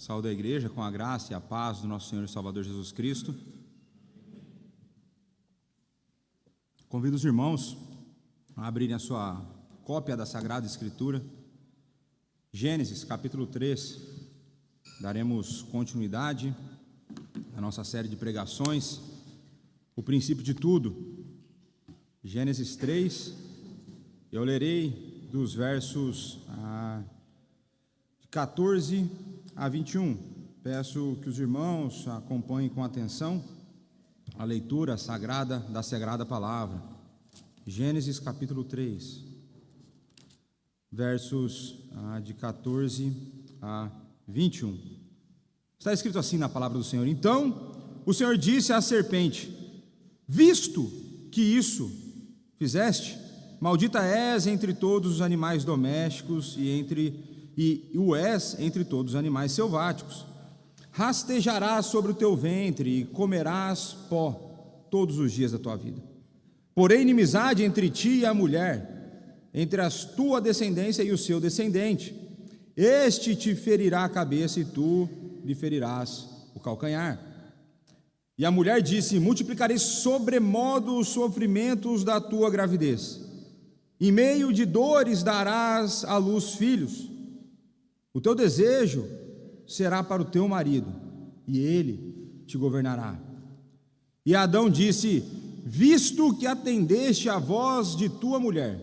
Saúde a igreja com a graça e a paz do nosso Senhor e Salvador Jesus Cristo. Convido os irmãos a abrirem a sua cópia da Sagrada Escritura, Gênesis capítulo 3. Daremos continuidade à nossa série de pregações, o princípio de tudo. Gênesis 3, eu lerei dos versos 14 a 21. Peço que os irmãos acompanhem com atenção a leitura sagrada da Sagrada Palavra. Gênesis capítulo 3, versos de 14 a 21. Está escrito assim na palavra do Senhor: Então o Senhor disse à serpente: Visto que isso fizeste, maldita és entre todos os animais domésticos e o és entre todos os animais selváticos. Rastejarás sobre o teu ventre e comerás pó todos os dias da tua vida. Porém, inimizade entre ti e a mulher, entre a tua descendência e o seu descendente. Este te ferirá a cabeça e tu lhe ferirás o calcanhar. E a mulher disse: Multiplicarei sobremodo os sofrimentos da tua gravidez. Em meio de dores darás à luz filhos. O teu desejo será para o teu marido, e ele te governará. E Adão disse: Visto que atendeste à voz de tua mulher,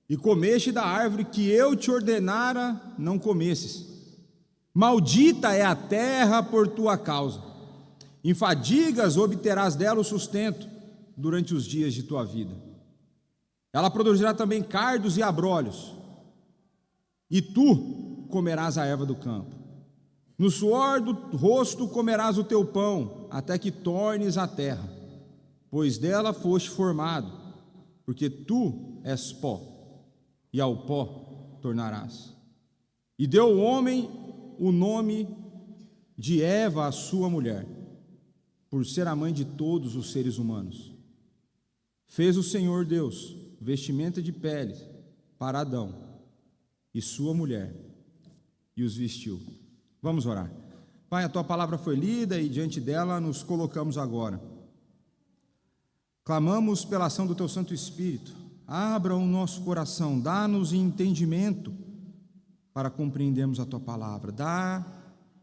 e comeste da árvore que eu te ordenara não comesses, maldita é a terra por tua causa. Em fadigas obterás dela o sustento durante os dias de tua vida. Ela produzirá também cardos e abrolhos, e tu comerás a erva do campo. No suor do rosto comerás o teu pão, até que tornes a terra, pois dela foste formado, porque tu és pó, e ao pó tornarás. E deu o homem o nome de Eva à sua mulher, por ser a mãe de todos os seres humanos. Fez o Senhor Deus vestimenta de pele para Adão e sua mulher, e os vestiu. Vamos orar. Pai, a tua palavra foi lida e diante dela nos colocamos agora. Clamamos pela ação do teu Santo Espírito. Abra o nosso coração, dá-nos entendimento para compreendermos a tua palavra. Dá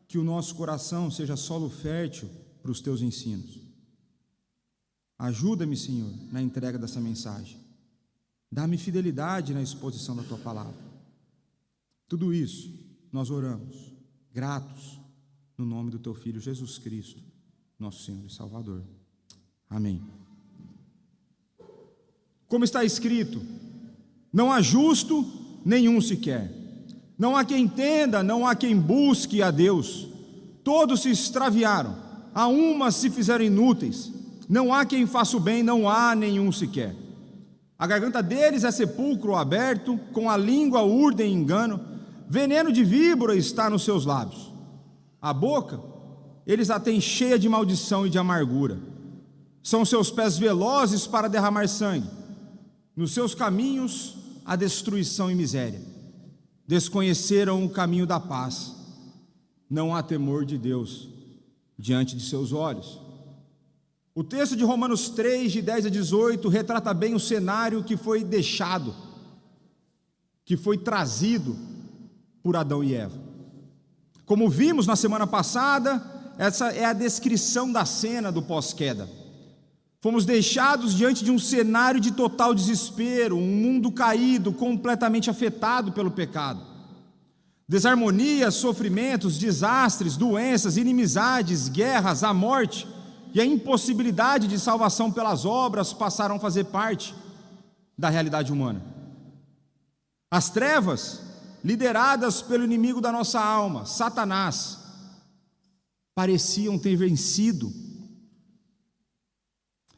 que o nosso coração seja solo fértil para os teus ensinos. Ajuda-me, Senhor, na entrega dessa mensagem. Dá-me fidelidade na exposição da tua palavra. Tudo isso nós oramos, gratos, no nome do teu Filho Jesus Cristo, nosso Senhor e Salvador. Amém. Como está escrito: não há justo nenhum sequer, não há quem entenda, não há quem busque a Deus. Todos se extraviaram, a uma se fizeram inúteis, não há quem faça o bem, não há nenhum sequer. A garganta deles é sepulcro aberto, com a língua urdem engano, veneno de víbora está nos seus lábios. A boca, eles a têm cheia de maldição e de amargura. São seus pés velozes para derramar sangue. Nos seus caminhos, a destruição e miséria. Desconheceram o caminho da paz. Não há temor de Deus diante de seus olhos. O texto de Romanos 3, de 10 a 18, retrata bem o cenário que foi deixado, que foi trazido por Adão e Eva. Como vimos na semana passada, essa é a descrição da cena do pós-queda. Fomos deixados diante de um cenário de total desespero, um mundo caído, completamente afetado pelo pecado. Desarmonias, sofrimentos, desastres, doenças, inimizades, guerras, a morte e a impossibilidade de salvação pelas obras passaram a fazer parte da realidade humana. As trevas, lideradas pelo inimigo da nossa alma, Satanás, pareciam ter vencido.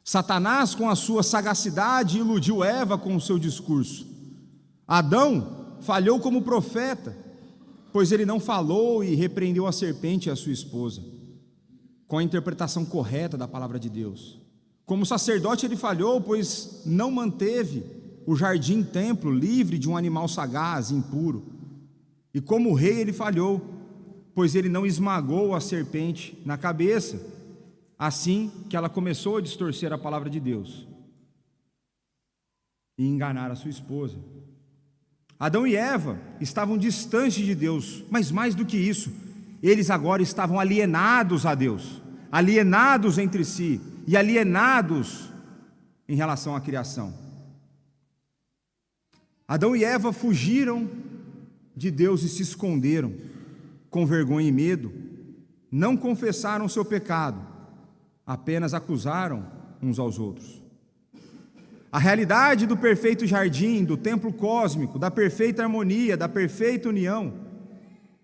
Satanás, com a sua sagacidade, iludiu Eva com o seu discurso. Adão falhou como profeta, pois ele não falou e repreendeu a serpente e a sua esposa, com a interpretação correta da palavra de Deus. Como sacerdote ele falhou, pois não manteve o jardim-templo livre de um animal sagaz, impuro. E como rei ele falhou, pois ele não esmagou a serpente na cabeça, assim que ela começou a distorcer a palavra de Deus e enganar a sua esposa. Adão e Eva estavam distantes de Deus, mas mais do que isso, eles agora estavam alienados a Deus, alienados entre si e alienados em relação à criação. Adão e Eva fugiram de Deus e se esconderam com vergonha e medo, não confessaram seu pecado, apenas acusaram uns aos outros. A realidade do perfeito jardim, do templo cósmico, da perfeita harmonia, da perfeita união,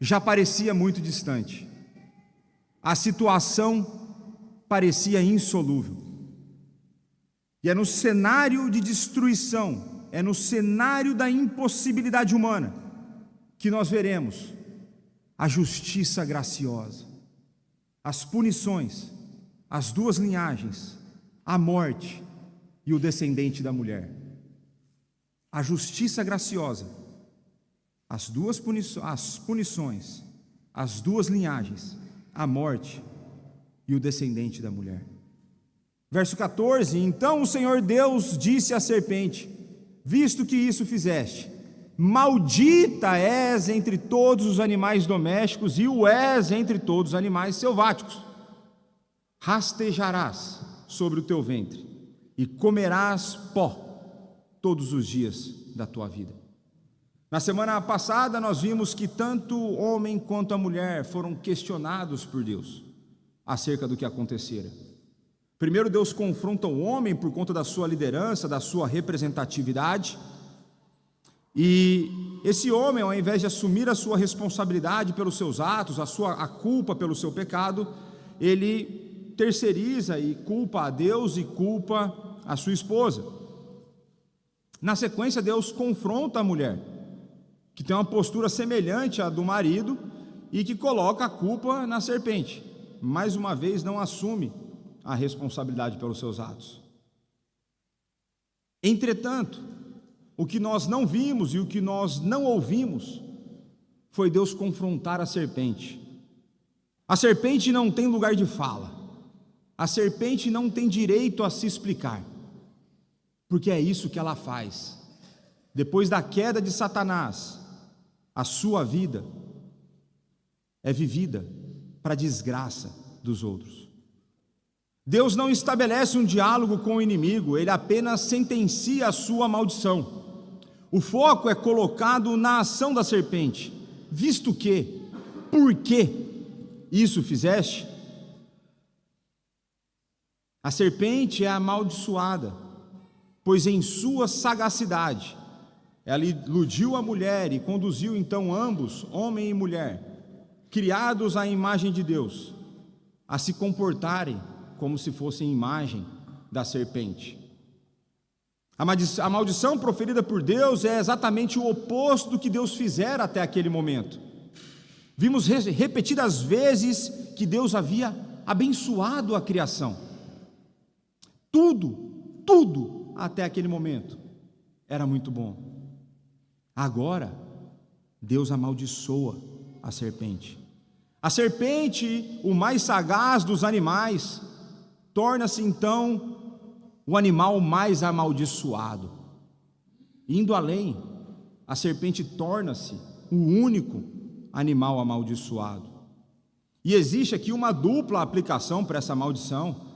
já parecia muito distante. A situação parecia insolúvel. E é no cenário de destruição, é no cenário da impossibilidade humana, que nós veremos a justiça graciosa, as punições, as duas linhagens, a morte e o descendente da mulher. A justiça graciosa, as punições, as duas linhagens, a morte e o descendente da mulher. Verso 14: Então o Senhor Deus disse à serpente: visto que isso fizeste, maldita és entre todos os animais domésticos e o és entre todos os animais selváticos. Rastejarás sobre o teu ventre e comerás pó todos os dias da tua vida. Na semana passada nós vimos que tanto o homem quanto a mulher foram questionados por Deus acerca do que acontecera. Primeiro Deus confronta o homem por conta da sua liderança, da sua representatividade, e esse homem, ao invés de assumir a sua responsabilidade pelos seus atos, a culpa pelo seu pecado, ele terceiriza e culpa a Deus e culpa a sua esposa. Na sequência, Deus confronta a mulher, que tem uma postura semelhante à do marido e que coloca a culpa na serpente. Mais uma vez, não assume a responsabilidade pelos seus atos. Entretanto, o que nós não vimos e o que nós não ouvimos foi Deus confrontar a serpente. A serpente não tem lugar de fala, a serpente não tem direito a se explicar, porque é isso que ela faz. Depois da queda de Satanás, a sua vida é vivida para a desgraça dos outros. Deus não estabelece um diálogo com o inimigo, ele apenas sentencia a sua maldição. O foco é colocado na ação da serpente, visto que, por que isso fizeste? A serpente é amaldiçoada, pois em sua sagacidade, ela iludiu a mulher e conduziu então ambos, homem e mulher, criados à imagem de Deus, a se comportarem como se fossem imagem da serpente. A maldição proferida por Deus é exatamente o oposto do que Deus fizera até aquele momento. Vimos repetidas vezes que Deus havia abençoado a criação. Tudo até aquele momento era muito bom. Agora, Deus amaldiçoa a serpente. A serpente, o mais sagaz dos animais, torna-se então o animal mais amaldiçoado. Indo além, a serpente torna-se o único animal amaldiçoado. E existe aqui uma dupla aplicação para essa maldição.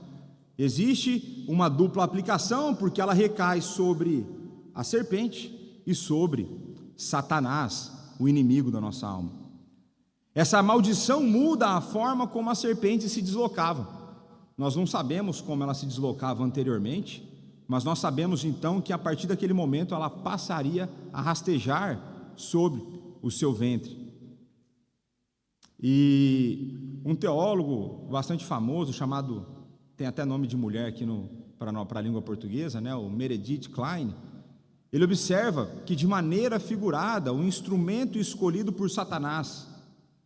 Existe uma dupla aplicação porque ela recai sobre a serpente e sobre Satanás, o inimigo da nossa alma. Essa maldição muda a forma como a serpente se deslocava. Nós não sabemos como ela se deslocava anteriormente, mas nós sabemos então que a partir daquele momento ela passaria a rastejar sobre o seu ventre. E um teólogo bastante famoso, chamado, tem até nome de mulher aqui para a língua portuguesa, né, o Meredith Kline, ele observa que de maneira figurada o instrumento escolhido por Satanás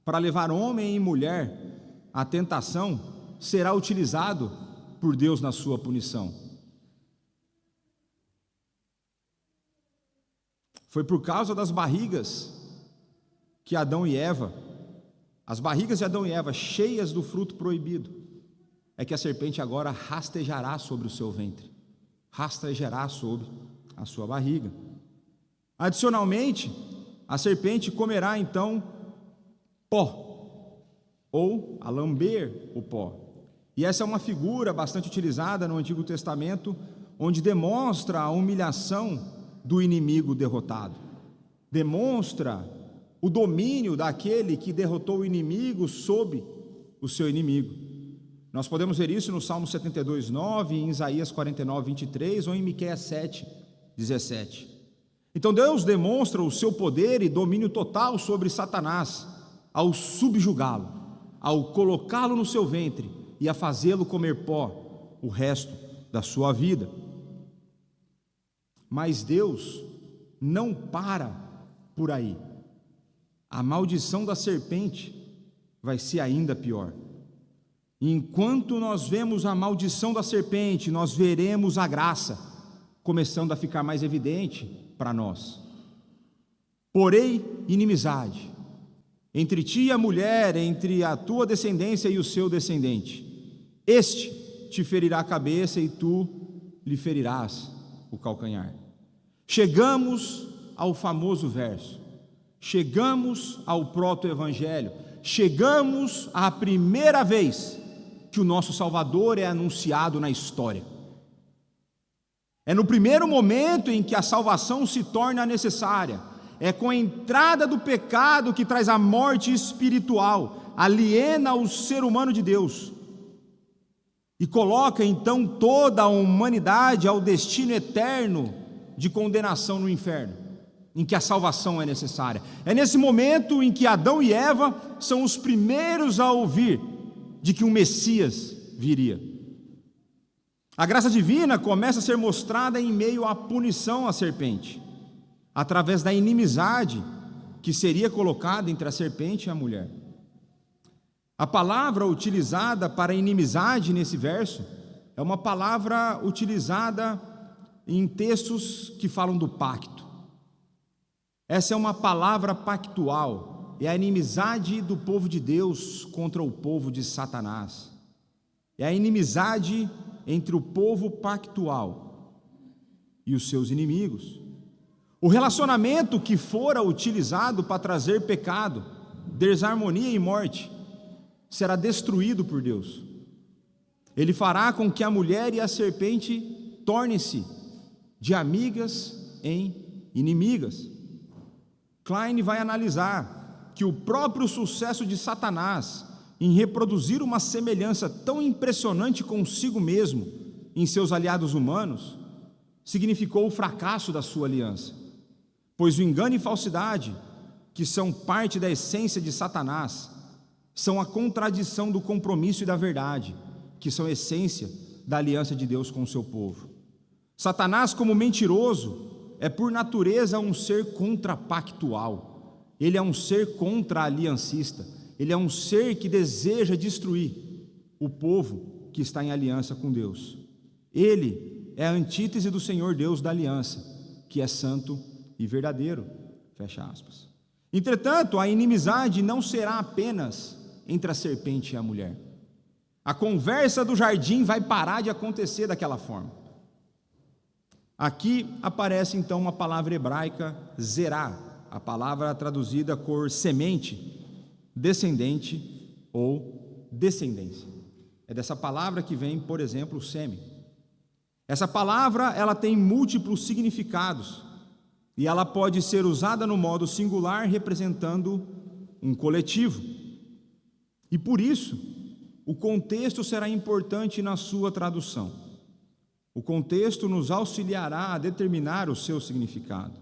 para levar homem e mulher à tentação será utilizado por Deus na sua punição. Foi por causa das barrigas que Adão e Eva as barrigas de Adão e Eva cheias do fruto proibido, é que a serpente agora rastejará sobre o seu ventre, rastejará sobre a sua barriga. Adicionalmente, a serpente comerá então pó, ou a lamber o pó. E essa é uma figura bastante utilizada no Antigo Testamento, onde demonstra a humilhação do inimigo derrotado, demonstra o domínio daquele que derrotou o inimigo sobre o seu inimigo. Nós podemos ver isso no Salmo 72:9, em Isaías 49:23 ou em Miqueias 7:17. Então Deus demonstra o seu poder e domínio total sobre Satanás ao subjugá-lo, ao colocá-lo no seu ventre e a fazê-lo comer pó o resto da sua vida. Mas Deus não para por aí. A maldição da serpente vai ser ainda pior. Enquanto nós vemos a maldição da serpente, nós veremos a graça começando a ficar mais evidente para nós. Porém, inimizade entre ti e a mulher, entre a tua descendência e o seu descendente. Este te ferirá a cabeça e tu lhe ferirás o calcanhar. Chegamos ao famoso verso, chegamos ao proto-evangelho, chegamos à primeira vez que o nosso Salvador é anunciado na história. É no primeiro momento em que a salvação se torna necessária. É com a entrada do pecado que traz a morte espiritual, aliena o ser humano de Deus e coloca então toda a humanidade ao destino eterno de condenação no inferno, em que a salvação é necessária. É nesse momento em que Adão e Eva são os primeiros a ouvir de que um Messias viria. A graça divina começa a ser mostrada em meio à punição à serpente, através da inimizade que seria colocada entre a serpente e a mulher. A palavra utilizada para inimizade nesse verso é uma palavra utilizada em textos que falam do pacto. Essa é uma palavra pactual, é a inimizade do povo de Deus contra o povo de Satanás. É a inimizade entre o povo pactual e os seus inimigos. O relacionamento que fora utilizado para trazer pecado, desarmonia e morte, será destruído por Deus. Ele fará com que a mulher e a serpente tornem-se de amigas em inimigas. Klein vai analisar que o próprio sucesso de Satanás em reproduzir uma semelhança tão impressionante consigo mesmo em seus aliados humanos significou o fracasso da sua aliança, pois o engano e falsidade, que são parte da essência de Satanás, são a contradição do compromisso e da verdade, que são a essência da aliança de Deus com o seu povo. Satanás, como mentiroso, é por natureza um ser contrapactual, ele é um ser contra-aliancista, ele é um ser que deseja destruir o povo que está em aliança com Deus. Ele é a antítese do Senhor Deus da aliança, que é santo e verdadeiro, fecha aspas. Entretanto, a inimizade não será apenas entre a serpente e a mulher. A conversa do jardim vai parar de acontecer daquela forma. Aqui aparece então uma palavra hebraica, zerá, a palavra traduzida por semente, descendente ou descendência. É dessa palavra que vem, por exemplo, o sêmen. Essa palavra, ela tem múltiplos significados e ela pode ser usada no modo singular, representando um coletivo. E por isso, o contexto será importante na sua tradução. O contexto nos auxiliará a determinar o seu significado.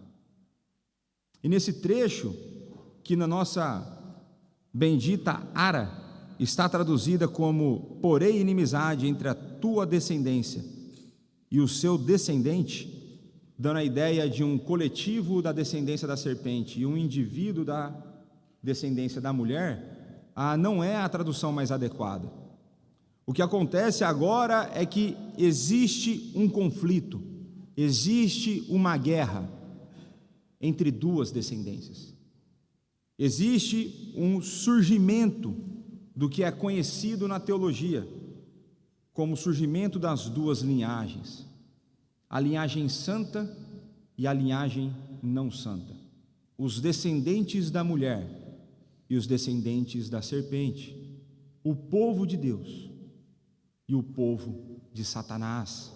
E nesse trecho, que na nossa bendita Ara está traduzida como: porém inimizade entre a tua descendência e o seu descendente, dando a ideia de um coletivo da descendência da serpente e um indivíduo da descendência da mulher, não é a tradução mais adequada. O que acontece agora é que existe um conflito, existe uma guerra entre duas descendências. Existe um surgimento do que é conhecido na teologia como o surgimento das duas linhagens, a linhagem santa e a linhagem não santa, os descendentes da mulher e os descendentes da serpente, o povo de Deus e o povo de Satanás,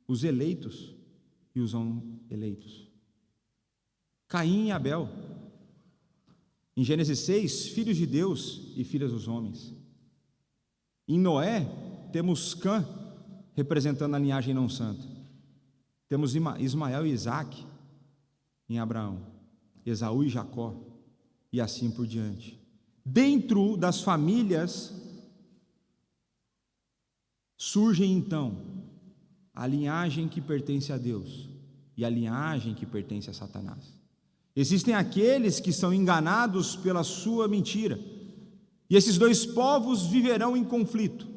os eleitos e os não eleitos, Caim e Abel. Em Gênesis 6, filhos de Deus e filhas dos homens. Em Noé, temos Cã, representando a linhagem não santa. Temos Ismael e Isaque em Abraão, Esaú e Jacó, e assim por diante. Dentro das famílias, surgem então a linhagem que pertence a Deus e a linhagem que pertence a Satanás. Existem aqueles que são enganados pela sua mentira, e esses dois povos viverão em conflito,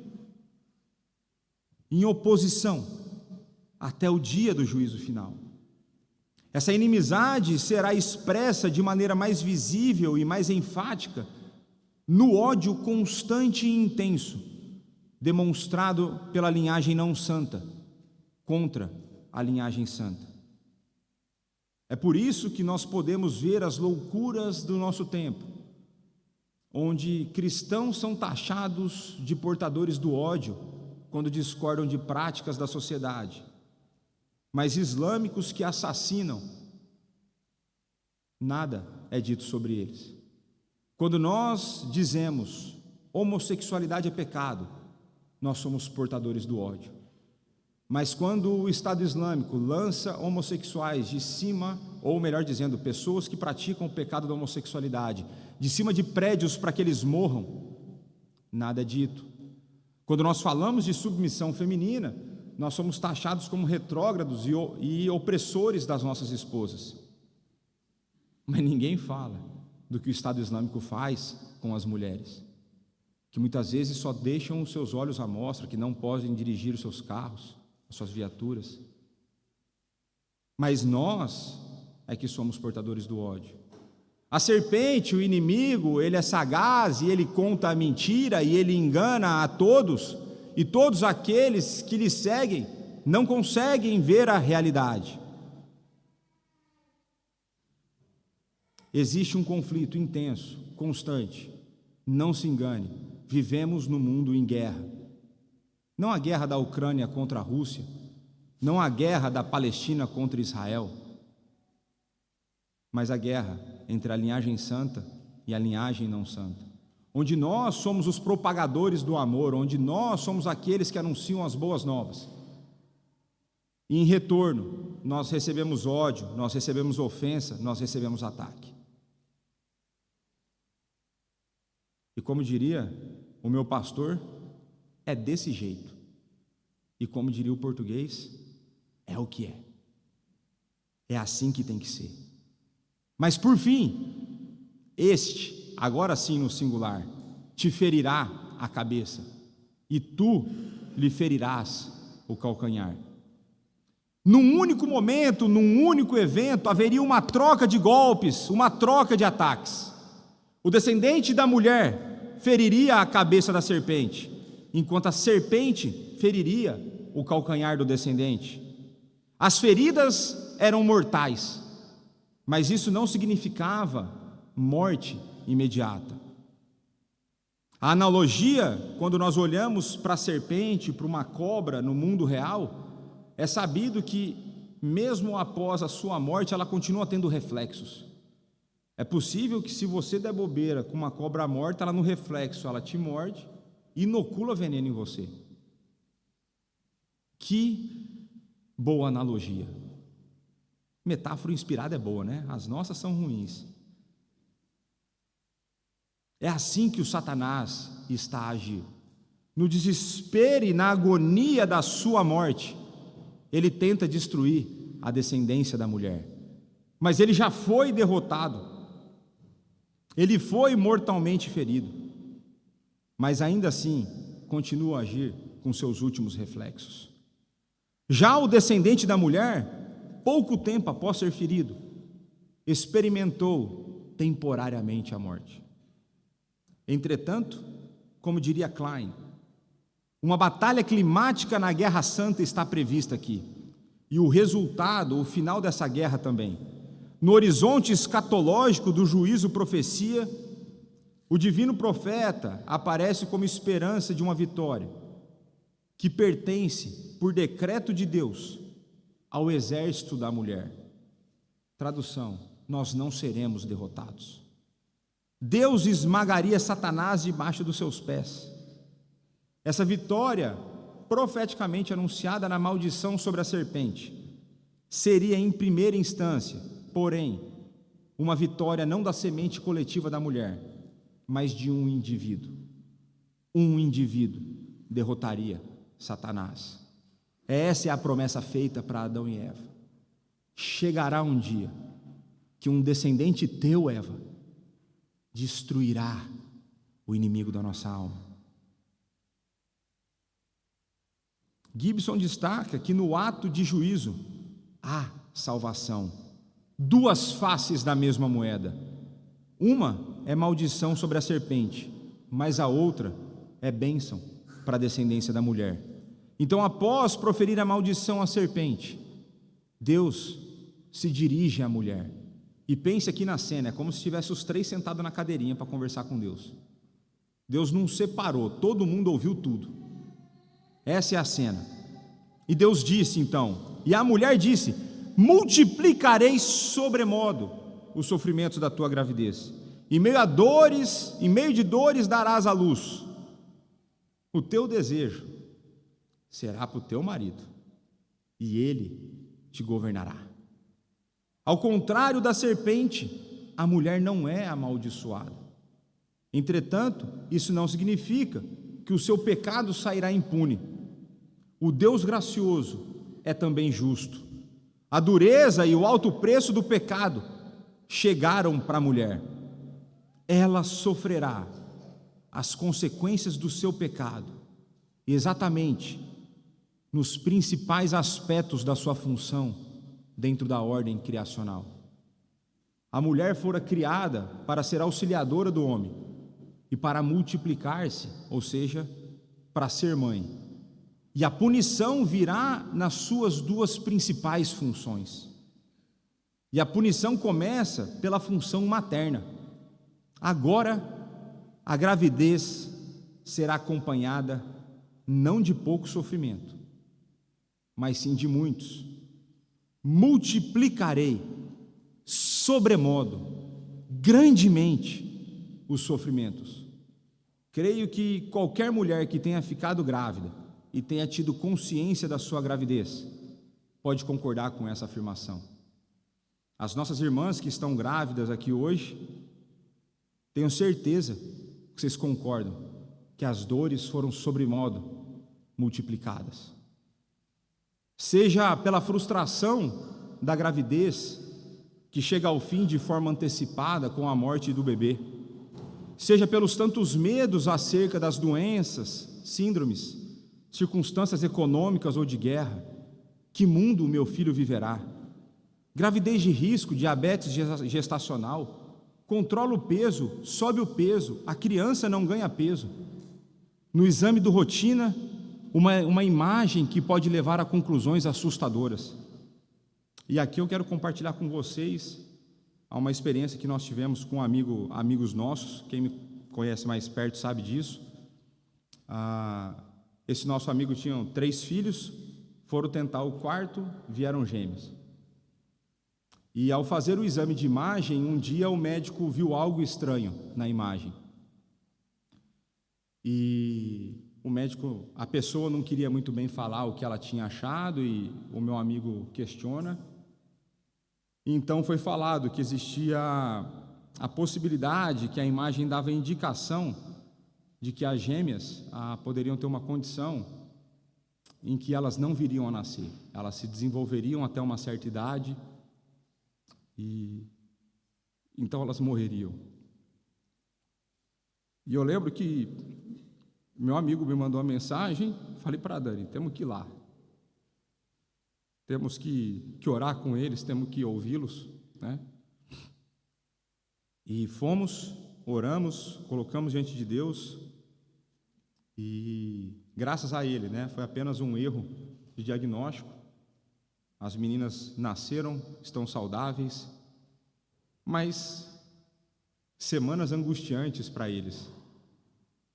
em oposição, até o dia do juízo final. Essa inimizade será expressa de maneira mais visível e mais enfática no ódio constante e intenso, demonstrado pela linhagem não santa contra a linhagem santa. É por isso que nós podemos ver as loucuras do nosso tempo, onde cristãos são taxados de portadores do ódio quando discordam de práticas da sociedade, mas islâmicos que assassinam, nada é dito sobre eles. Quando nós dizemos homossexualidade é pecado, nós somos portadores do ódio. Mas quando o Estado Islâmico lança homossexuais de cima, ou melhor dizendo, pessoas que praticam o pecado da homossexualidade, de cima de prédios para que eles morram, nada é dito. Quando nós falamos de submissão feminina, nós somos taxados como retrógrados e opressores das nossas esposas. Mas ninguém fala do que o Estado Islâmico faz com as mulheres, que muitas vezes só deixam os seus olhos à mostra, que não podem dirigir os seus carros, as suas viaturas. Mas nós é que somos portadores do ódio. A serpente, o inimigo, ele é sagaz e ele conta a mentira e ele engana a todos, e todos aqueles que lhe seguem não conseguem ver a realidade. Existe um conflito intenso, constante. Não se engane, vivemos no mundo em guerra. Não a guerra da Ucrânia contra a Rússia, não a guerra da Palestina contra Israel, mas a guerra entre a linhagem santa e a linhagem não santa, onde nós somos os propagadores do amor, onde nós somos aqueles que anunciam as boas novas. E em retorno, nós recebemos ódio, nós recebemos ofensa, nós recebemos ataque. E como diria o meu pastor, é desse jeito. E como diria o português, é o que é. É assim que tem que ser. Mas por fim, este, agora sim no singular, te ferirá a cabeça, e tu lhe ferirás o calcanhar. Num único momento, num único evento, haveria uma troca de golpes, uma troca de ataques. O descendente da mulher feriria a cabeça da serpente, enquanto a serpente feriria o calcanhar do descendente. As feridas eram mortais, mas isso não significava morte imediata. A analogia, quando nós olhamos para a serpente, para uma cobra no mundo real, é sabido que mesmo após a sua morte, ela continua tendo reflexos. É possível que, se você der bobeira com uma cobra morta, ela no reflexo, ela te morde e inocula veneno em você. Que boa analogia. Metáfora inspirada é boa, né? As nossas são ruins. É assim que o Satanás está a agir. No desespero e na agonia da sua morte, ele tenta destruir a descendência da mulher. Mas ele já foi derrotado. Ele foi mortalmente ferido. Mas ainda assim, continua a agir com seus últimos reflexos. Já o descendente da mulher, pouco tempo após ser ferido, experimentou temporariamente a morte. Entretanto, como diria Klein, uma batalha climática na Guerra Santa está prevista aqui, e o resultado, o final dessa guerra também. No horizonte escatológico do juízo profecia, o divino profeta aparece como esperança de uma vitória, que pertence, por decreto de Deus, ao exército da mulher. Tradução: nós não seremos derrotados. Deus esmagaria Satanás debaixo dos seus pés. Essa vitória, profeticamente anunciada na maldição sobre a serpente, seria em primeira instância, porém, uma vitória não da semente coletiva da mulher, mas de um indivíduo. Um indivíduo derrotaria Satanás. Essa é a promessa feita para Adão e Eva. Chegará um dia que um descendente teu, Eva, destruirá o inimigo da nossa alma. Gibson destaca que no ato de juízo há salvação. Duas faces da mesma moeda. Uma é maldição sobre a serpente, mas a outra é bênção para a descendência da mulher. Então, após proferir a maldição à serpente, Deus se dirige à mulher. E pense aqui na cena, é como se tivesse os três sentados na cadeirinha para conversar com Deus. Deus não separou, todo mundo ouviu tudo. Essa é a cena. E Deus disse então, e a mulher disse: multiplicarei sobremodo os sofrimentos da tua gravidez. Em meio de dores darás à luz. O teu desejo será para o teu marido, e ele te governará. Ao contrário da serpente, a mulher não é amaldiçoada. Entretanto, isso não significa que o seu pecado sairá impune. O Deus gracioso é também justo. A dureza e o alto preço do pecado chegaram para a mulher. Ela sofrerá as consequências do seu pecado, exatamente nos principais aspectos da sua função dentro da ordem criacional. A mulher fora criada para ser auxiliadora do homem e para multiplicar-se, ou seja, para ser mãe. E a punição virá nas suas duas principais funções. E a punição começa pela função materna. Agora, a gravidez será acompanhada não de pouco sofrimento, mas sim de muitos. Multiplicarei sobremodo, grandemente, os sofrimentos. Creio que qualquer mulher que tenha ficado grávida e tenha tido consciência da sua gravidez pode concordar com essa afirmação. As nossas irmãs que estão grávidas aqui hoje, tenho certeza que vocês concordam que as dores foram sobremodo multiplicadas. Seja pela frustração da gravidez, que chega ao fim de forma antecipada com a morte do bebê, seja pelos tantos medos acerca das doenças, síndromes, circunstâncias econômicas ou de guerra. Que mundo o meu filho viverá? Gravidez de risco, diabetes gestacional, controla o peso, sobe o peso, a criança não ganha peso. No exame do rotina, uma imagem que pode levar a conclusões assustadoras. E aqui eu quero compartilhar com vocês uma experiência que nós tivemos com amigos nossos. Quem me conhece mais perto sabe disso. Esse nosso amigo tinha 3 filhos, foram tentar o quarto, vieram gêmeos. E ao fazer o exame de imagem, um dia o médico viu algo estranho na imagem. E o médico, a pessoa não queria muito bem falar o que ela tinha achado, e o meu amigo questiona. Então foi falado que existia a possibilidade, que a imagem dava indicação de que as gêmeas poderiam ter uma condição em que elas não viriam a nascer. Elas se desenvolveriam até uma certa idade e então elas morreriam. E eu lembro que meu amigo me mandou uma mensagem, falei para a Dani, temos que ir lá. Temos que orar com eles, temos que ouvi-los, né? E fomos, oramos, colocamos diante de Deus, e graças a Ele, foi apenas um erro de diagnóstico. As meninas nasceram, estão saudáveis, mas semanas angustiantes para eles,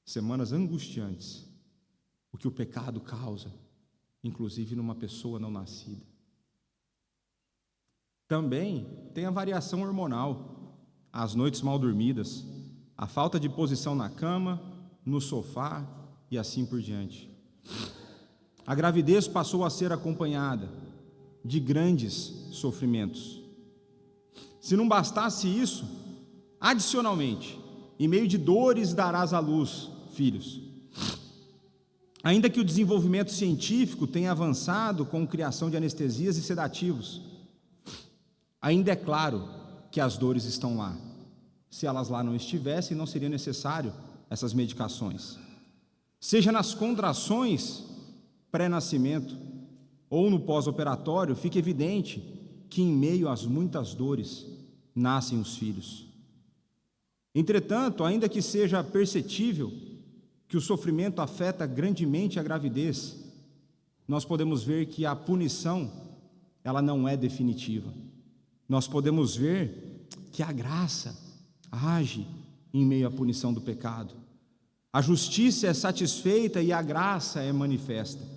semanas angustiantes, o que o pecado causa, inclusive numa pessoa não nascida. Também tem a variação hormonal, as noites mal dormidas, a falta de posição na cama, no sofá e assim por diante. A gravidez passou a ser acompanhada de grandes sofrimentos. Se não bastasse isso, adicionalmente, em meio de dores darás à luz filhos. Ainda que o desenvolvimento científico tenha avançado com a criação de anestesias e sedativos, ainda é claro que as dores estão lá. Se elas lá não estivessem, não seria necessário essas medicações. Seja nas contrações pré-nascimento ou no pós-operatório, fica evidente que em meio às muitas dores nascem os filhos. Entretanto, ainda que seja perceptível que o sofrimento afeta grandemente a gravidez, nós podemos ver que a punição, ela não é definitiva. Nós podemos ver que a graça age em meio à punição do pecado. A justiça é satisfeita e a graça é manifesta.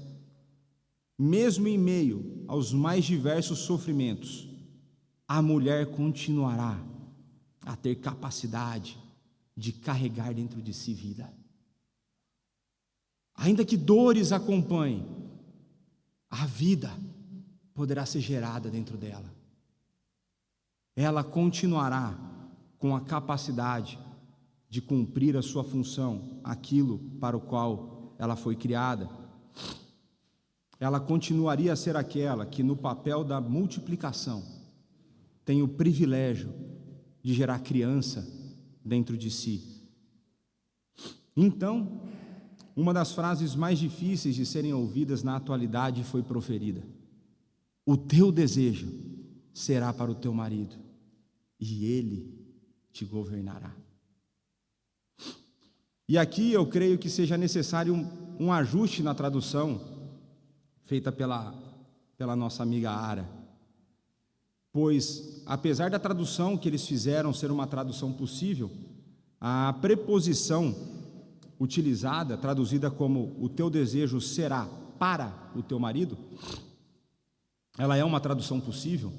Mesmo em meio aos mais diversos sofrimentos, a mulher continuará a ter capacidade de carregar dentro de si vida. Ainda que dores acompanhem, a vida poderá ser gerada dentro dela. Ela continuará com a capacidade de cumprir a sua função, aquilo para o qual ela foi criada. Ela continuaria a ser aquela que, no papel da multiplicação, tem o privilégio de gerar criança dentro de si. Então, uma das frases mais difíceis de serem ouvidas na atualidade foi proferida: o teu desejo será para o teu marido, e ele te governará. E aqui eu creio que seja necessário um ajuste na tradução feita pela nossa amiga Ara, pois apesar da tradução que eles fizeram ser uma tradução possível, a preposição utilizada, traduzida como o teu desejo será para o teu marido, ela é uma tradução possível.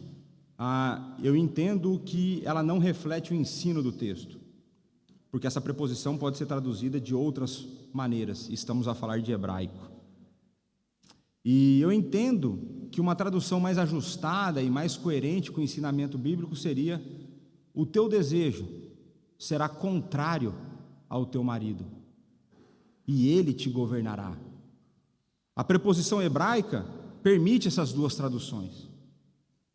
Eu entendo que ela não reflete o ensino do texto, porque essa preposição pode ser traduzida de outras maneiras. Estamos a falar de hebraico. E eu entendo que uma tradução mais ajustada e mais coerente com o ensinamento bíblico seria: o teu desejo será contrário ao teu marido, e ele te governará. A preposição hebraica permite essas duas traduções.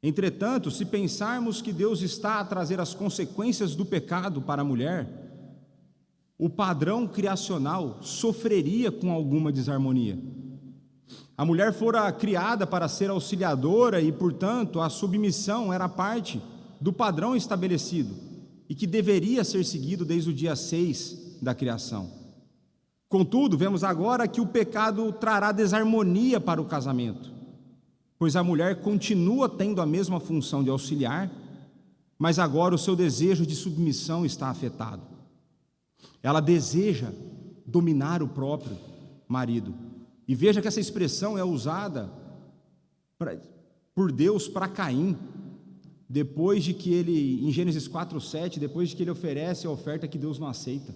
Entretanto, se pensarmos que Deus está a trazer as consequências do pecado para a mulher, o padrão criacional sofreria com alguma desarmonia. A mulher fora criada para ser auxiliadora e, portanto, a submissão era parte do padrão estabelecido e que deveria ser seguido desde o dia 6 da criação. Contudo, vemos agora que o pecado trará desarmonia para o casamento, pois a mulher continua tendo a mesma função de auxiliar, mas agora o seu desejo de submissão está afetado. Ela deseja dominar o próprio marido. E veja que essa expressão é usada por Deus para Caim, depois de que ele, em Gênesis 4:7, depois de que ele oferece a oferta que Deus não aceita.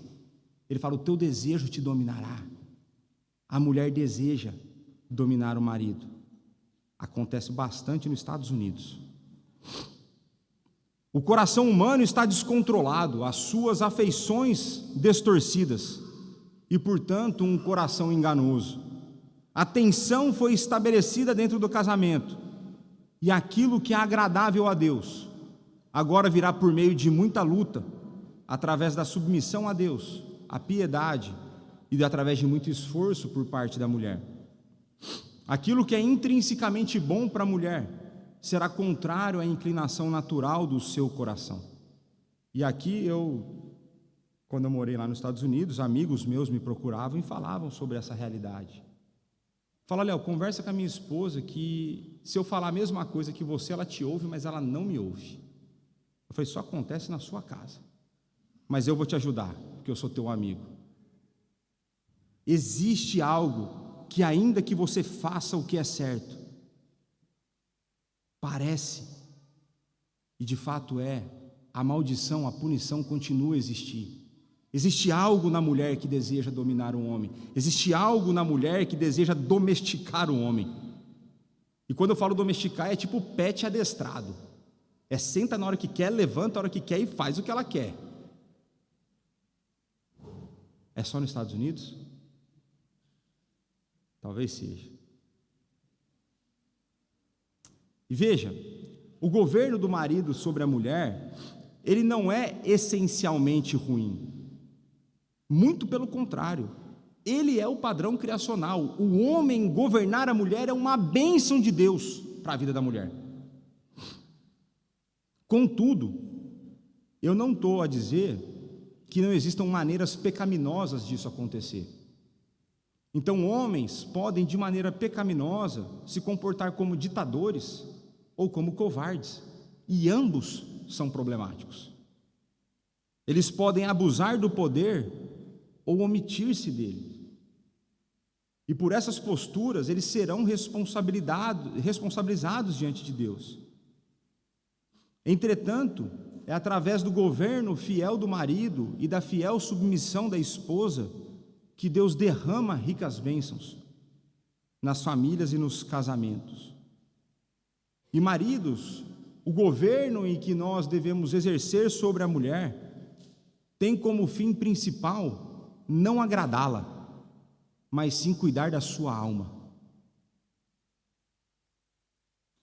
Ele fala: o teu desejo te dominará. A mulher deseja dominar o marido. Acontece bastante nos Estados Unidos. O coração humano está descontrolado, as suas afeições distorcidas e, portanto, um coração enganoso. A tensão foi estabelecida dentro do casamento, e aquilo que é agradável a Deus agora virá por meio de muita luta, através da submissão a Deus, a piedade e através de muito esforço por parte da mulher. Aquilo que é intrinsecamente bom para a mulher será contrário à inclinação natural do seu coração. E aqui quando eu morei lá nos Estados Unidos, amigos meus me procuravam e falavam sobre essa realidade. Fala, Léo, conversa com a minha esposa que se eu falar a mesma coisa que você, ela te ouve, mas ela não me ouve. Eu falei, isso acontece na sua casa, mas eu vou te ajudar, porque eu sou teu amigo. Existe algo que ainda que você faça o que é certo, parece, e de fato a maldição, a punição continua a existir. Existe algo na mulher que deseja dominar o homem. Existe algo na mulher que deseja domesticar o homem. E quando eu falo domesticar, é tipo pet adestrado. Senta na hora que quer, levanta na hora que quer e faz o que ela quer. É só nos Estados Unidos? Talvez seja. E veja, o governo do marido sobre a mulher, ele não é essencialmente ruim. Muito pelo contrário, ele é o padrão criacional. O homem governar a mulher é uma bênção de Deus para a vida da mulher. Contudo, eu não estou a dizer que não existam maneiras pecaminosas disso acontecer. Então, homens podem, de maneira pecaminosa, se comportar como ditadores ou como covardes, e ambos são problemáticos. Eles podem abusar do poder ou omitir-se dele. E por essas posturas, eles serão responsabilizados diante de Deus. Entretanto, é através do governo fiel do marido e da fiel submissão da esposa que Deus derrama ricas bênçãos nas famílias e nos casamentos. E maridos, o governo em que nós devemos exercer sobre a mulher tem como fim principal não agradá-la, mas sim cuidar da sua alma.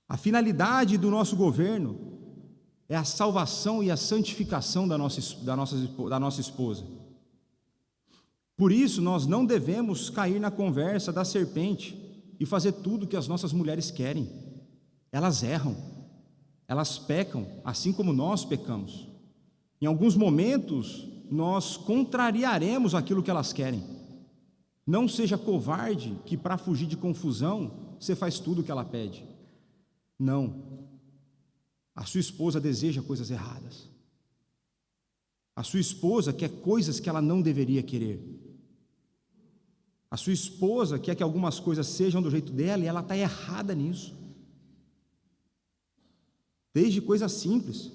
A finalidade do nosso governo é a salvação e a santificação da nossa esposa. Por isso, nós não devemos cair na conversa da serpente e fazer tudo o que as nossas mulheres querem. Elas erram, elas pecam, assim como nós pecamos. Em alguns momentos, nós contrariaremos aquilo que elas querem. Não seja covarde que para fugir de confusão, você faz tudo o que ela pede. Não. A sua esposa deseja coisas erradas. A sua esposa quer coisas que ela não deveria querer. A sua esposa quer que algumas coisas sejam do jeito dela e ela está errada nisso. Desde coisas simples,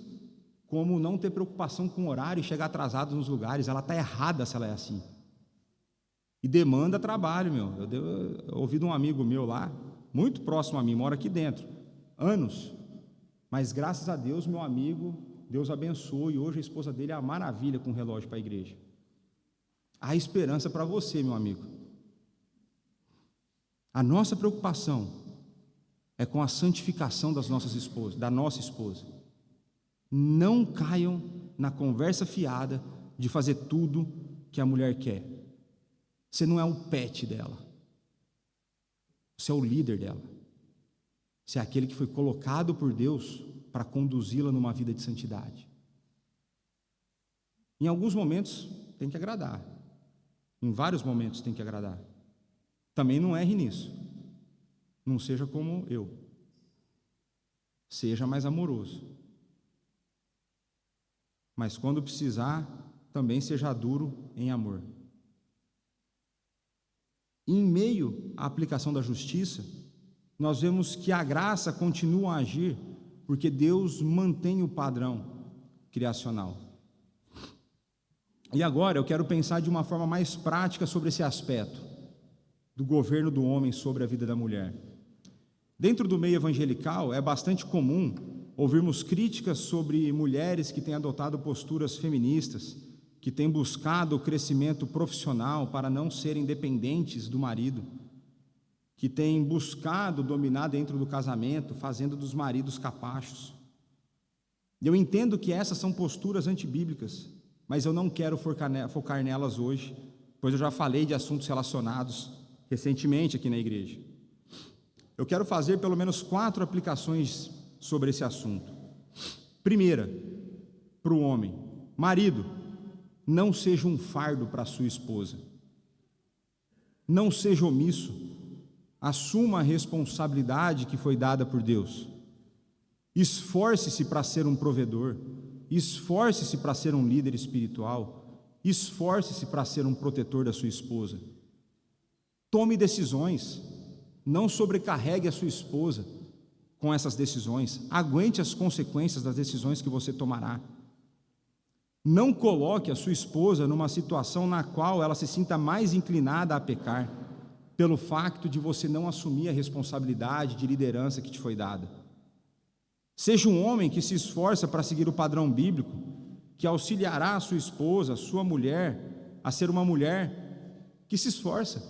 como não ter preocupação com o horário e chegar atrasado nos lugares, ela está errada se ela é assim. E demanda trabalho, eu ouvi de um amigo meu lá, muito próximo a mim, mora aqui dentro, anos, mas graças a Deus, meu amigo, Deus abençoou, e hoje a esposa dele é uma maravilha com relógio para a igreja. Há esperança para você, meu amigo. A nossa preocupação é com a santificação da nossa esposa. Não caiam na conversa fiada de fazer tudo que a mulher quer. Você não é o pet dela. Você é o líder dela. Você é aquele que foi colocado por Deus para conduzi-la numa vida de santidade. Em alguns momentos tem que agradar. Em vários momentos tem que agradar. Também não erre nisso. Não seja como eu. Seja mais amoroso. Mas quando precisar, também seja duro em amor. Em meio à aplicação da justiça, nós vemos que a graça continua a agir, porque Deus mantém o padrão criacional. E agora eu quero pensar de uma forma mais prática sobre esse aspecto do governo do homem sobre a vida da mulher. Dentro do meio evangelical, é bastante comum ouvirmos críticas sobre mulheres que têm adotado posturas feministas, que têm buscado o crescimento profissional para não serem dependentes do marido, que têm buscado dominar dentro do casamento, fazendo dos maridos capachos. Eu entendo que essas são posturas antibíblicas, mas eu não quero focar nelas hoje, pois eu já falei de assuntos relacionados recentemente aqui na igreja. Eu quero fazer pelo menos 4 aplicações sobre esse assunto. Primeira, para o homem. Marido, não seja um fardo para sua esposa. Não seja omisso. Assuma a responsabilidade que foi dada por Deus. Esforce-se para ser um provedor. Esforce-se para ser um líder espiritual. Esforce-se para ser um protetor da sua esposa. Tome decisões. Não sobrecarregue a sua esposa com essas decisões. Aguente as consequências das decisões que você tomará. Não coloque a sua esposa numa situação na qual ela se sinta mais inclinada a pecar, pelo fato de você não assumir a responsabilidade de liderança que te foi dada. Seja um homem que se esforça para seguir o padrão bíblico, que auxiliará a sua esposa, a sua mulher, a ser uma mulher que se esforça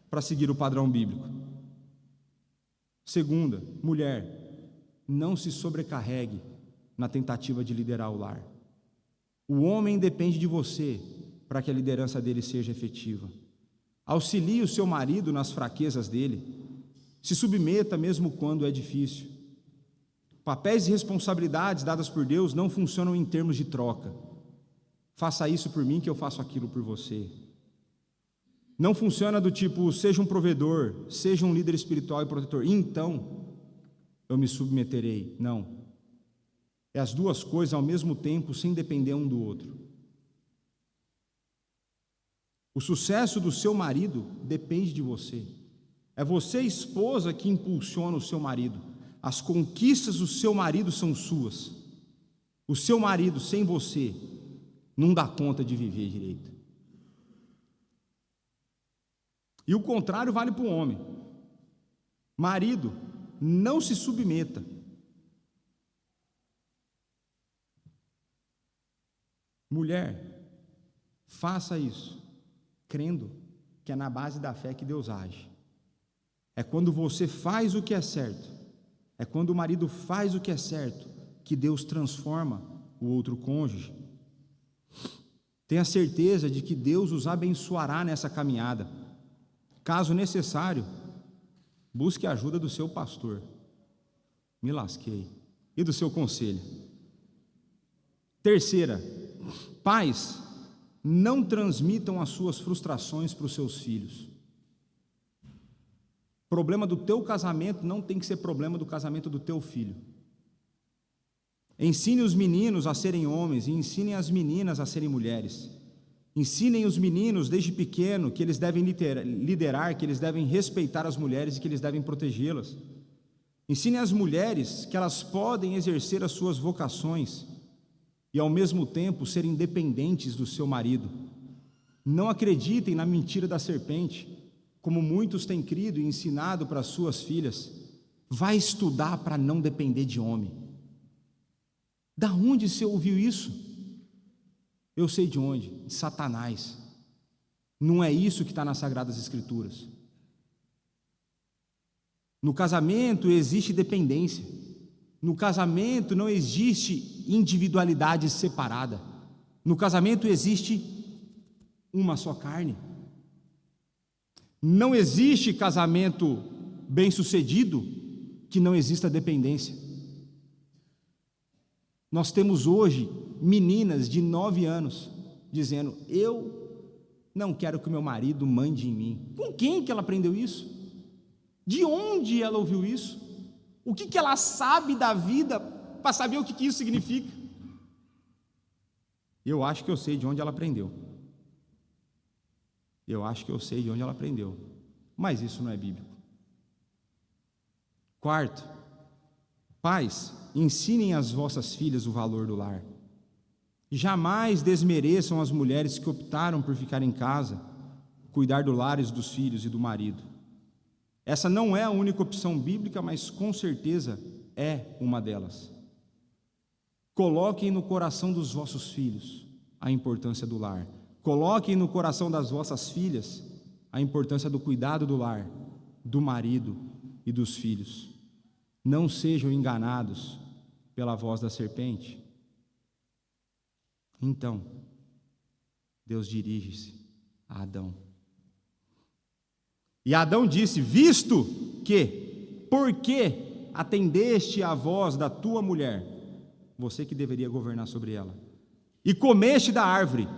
para seguir o padrão bíblico. Segunda, mulher, não se sobrecarregue na tentativa de liderar o lar. O homem depende de você para que a liderança dele seja efetiva. Auxilie o seu marido nas fraquezas dele. Se submeta mesmo quando é difícil. Papéis e responsabilidades dadas por Deus não funcionam em termos de troca. Faça isso por mim que eu faço aquilo por você. Não funciona do tipo, seja um provedor, seja um líder espiritual e protetor, e então eu me submeterei. Não. É as duas coisas ao mesmo tempo, sem depender um do outro. O sucesso do seu marido depende de você. É você, esposa, que impulsiona o seu marido. As conquistas do seu marido são suas. O seu marido, sem você, não dá conta de viver direito. E o contrário vale para o homem. Marido, não se submeta. Mulher, faça isso, crendo que é na base da fé que Deus age. É quando você faz o que é certo, é quando o marido faz o que é certo, que Deus transforma o outro cônjuge. Tenha certeza de que Deus os abençoará nessa caminhada. Caso necessário, busque a ajuda do seu pastor. Me lasquei. E do seu conselho. Terceira, pais, não transmitam as suas frustrações para os seus filhos. Problema do teu casamento não tem que ser problema do casamento do teu filho. Ensine os meninos a serem homens e ensinem as meninas a serem mulheres. Ensinem os meninos desde pequeno que eles devem liderar, que eles devem respeitar as mulheres e que eles devem protegê-las. Ensinem as mulheres que elas podem exercer as suas vocações e ao mesmo tempo serem independentes do seu marido. Não acreditem na mentira da serpente, como muitos têm crido e ensinado para as suas filhas. Vai estudar para não depender de homem. Da onde você ouviu isso? Eu sei de onde, de Satanás. Não é isso que está nas Sagradas Escrituras. No casamento existe dependência. No casamento não existe individualidade separada. No casamento existe uma só carne. Não existe casamento bem-sucedido que não exista dependência. Nós temos hoje meninas de 9 anos dizendo: eu não quero que o meu marido mande em mim. Com quem que ela aprendeu isso? De onde ela ouviu isso? O que ela sabe da vida para saber o que isso significa? Eu acho que eu sei de onde ela aprendeu. Eu acho que eu sei de onde ela aprendeu. Mas isso não é bíblico. Quarto, pais, ensinem às vossas filhas o valor do lar. Jamais desmereçam as mulheres que optaram por ficar em casa, cuidar do lar e dos filhos e do marido. Essa não é a única opção bíblica, mas com certeza é uma delas. Coloquem no coração dos vossos filhos a importância do lar. Coloquem no coração das vossas filhas a importância do cuidado do lar, do marido e dos filhos. Não sejam enganados pela voz da serpente. Então, Deus dirige-se a Adão. E Adão disse: visto que, porque atendeste à voz da tua mulher, você que deveria governar sobre ela, e comeste da árvore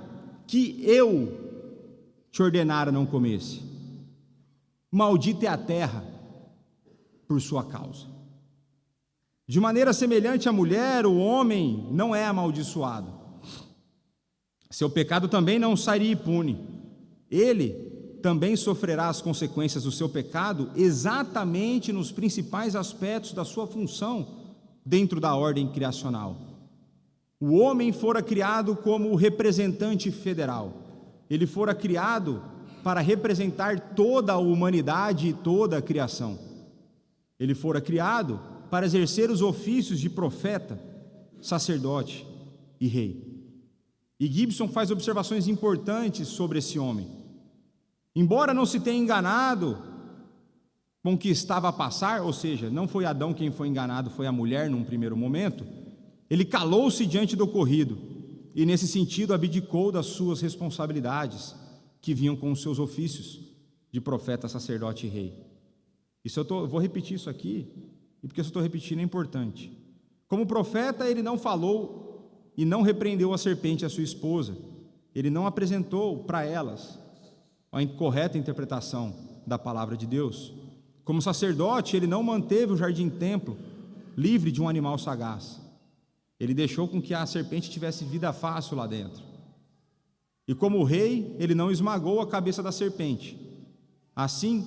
que eu te ordenara não comesse, maldita é a terra por sua causa. De maneira semelhante à mulher, o homem não é amaldiçoado. Seu pecado também não sairia impune. Ele também sofrerá as consequências do seu pecado exatamente nos principais aspectos da sua função dentro da ordem criacional. O homem fora criado como o representante federal. Ele fora criado para representar toda a humanidade e toda a criação. Ele fora criado para exercer os ofícios de profeta, sacerdote e rei. E Gibson faz observações importantes sobre esse homem. Embora não se tenha enganado com o que estava a passar, ou seja, não foi Adão quem foi enganado, foi a mulher num primeiro momento, ele calou-se diante do ocorrido e, nesse sentido, abdicou das suas responsabilidades que vinham com os seus ofícios de profeta, sacerdote e rei. Vou repetir isso aqui, e porque eu estou repetindo é importante. Como profeta, ele não falou e não repreendeu a serpente, a sua esposa. Ele não apresentou para elas a correta interpretação da palavra de Deus. Como sacerdote, ele não manteve o jardim-templo livre de um animal sagaz. Ele deixou com que a serpente tivesse vida fácil lá dentro. E como rei, ele não esmagou a cabeça da serpente. Assim,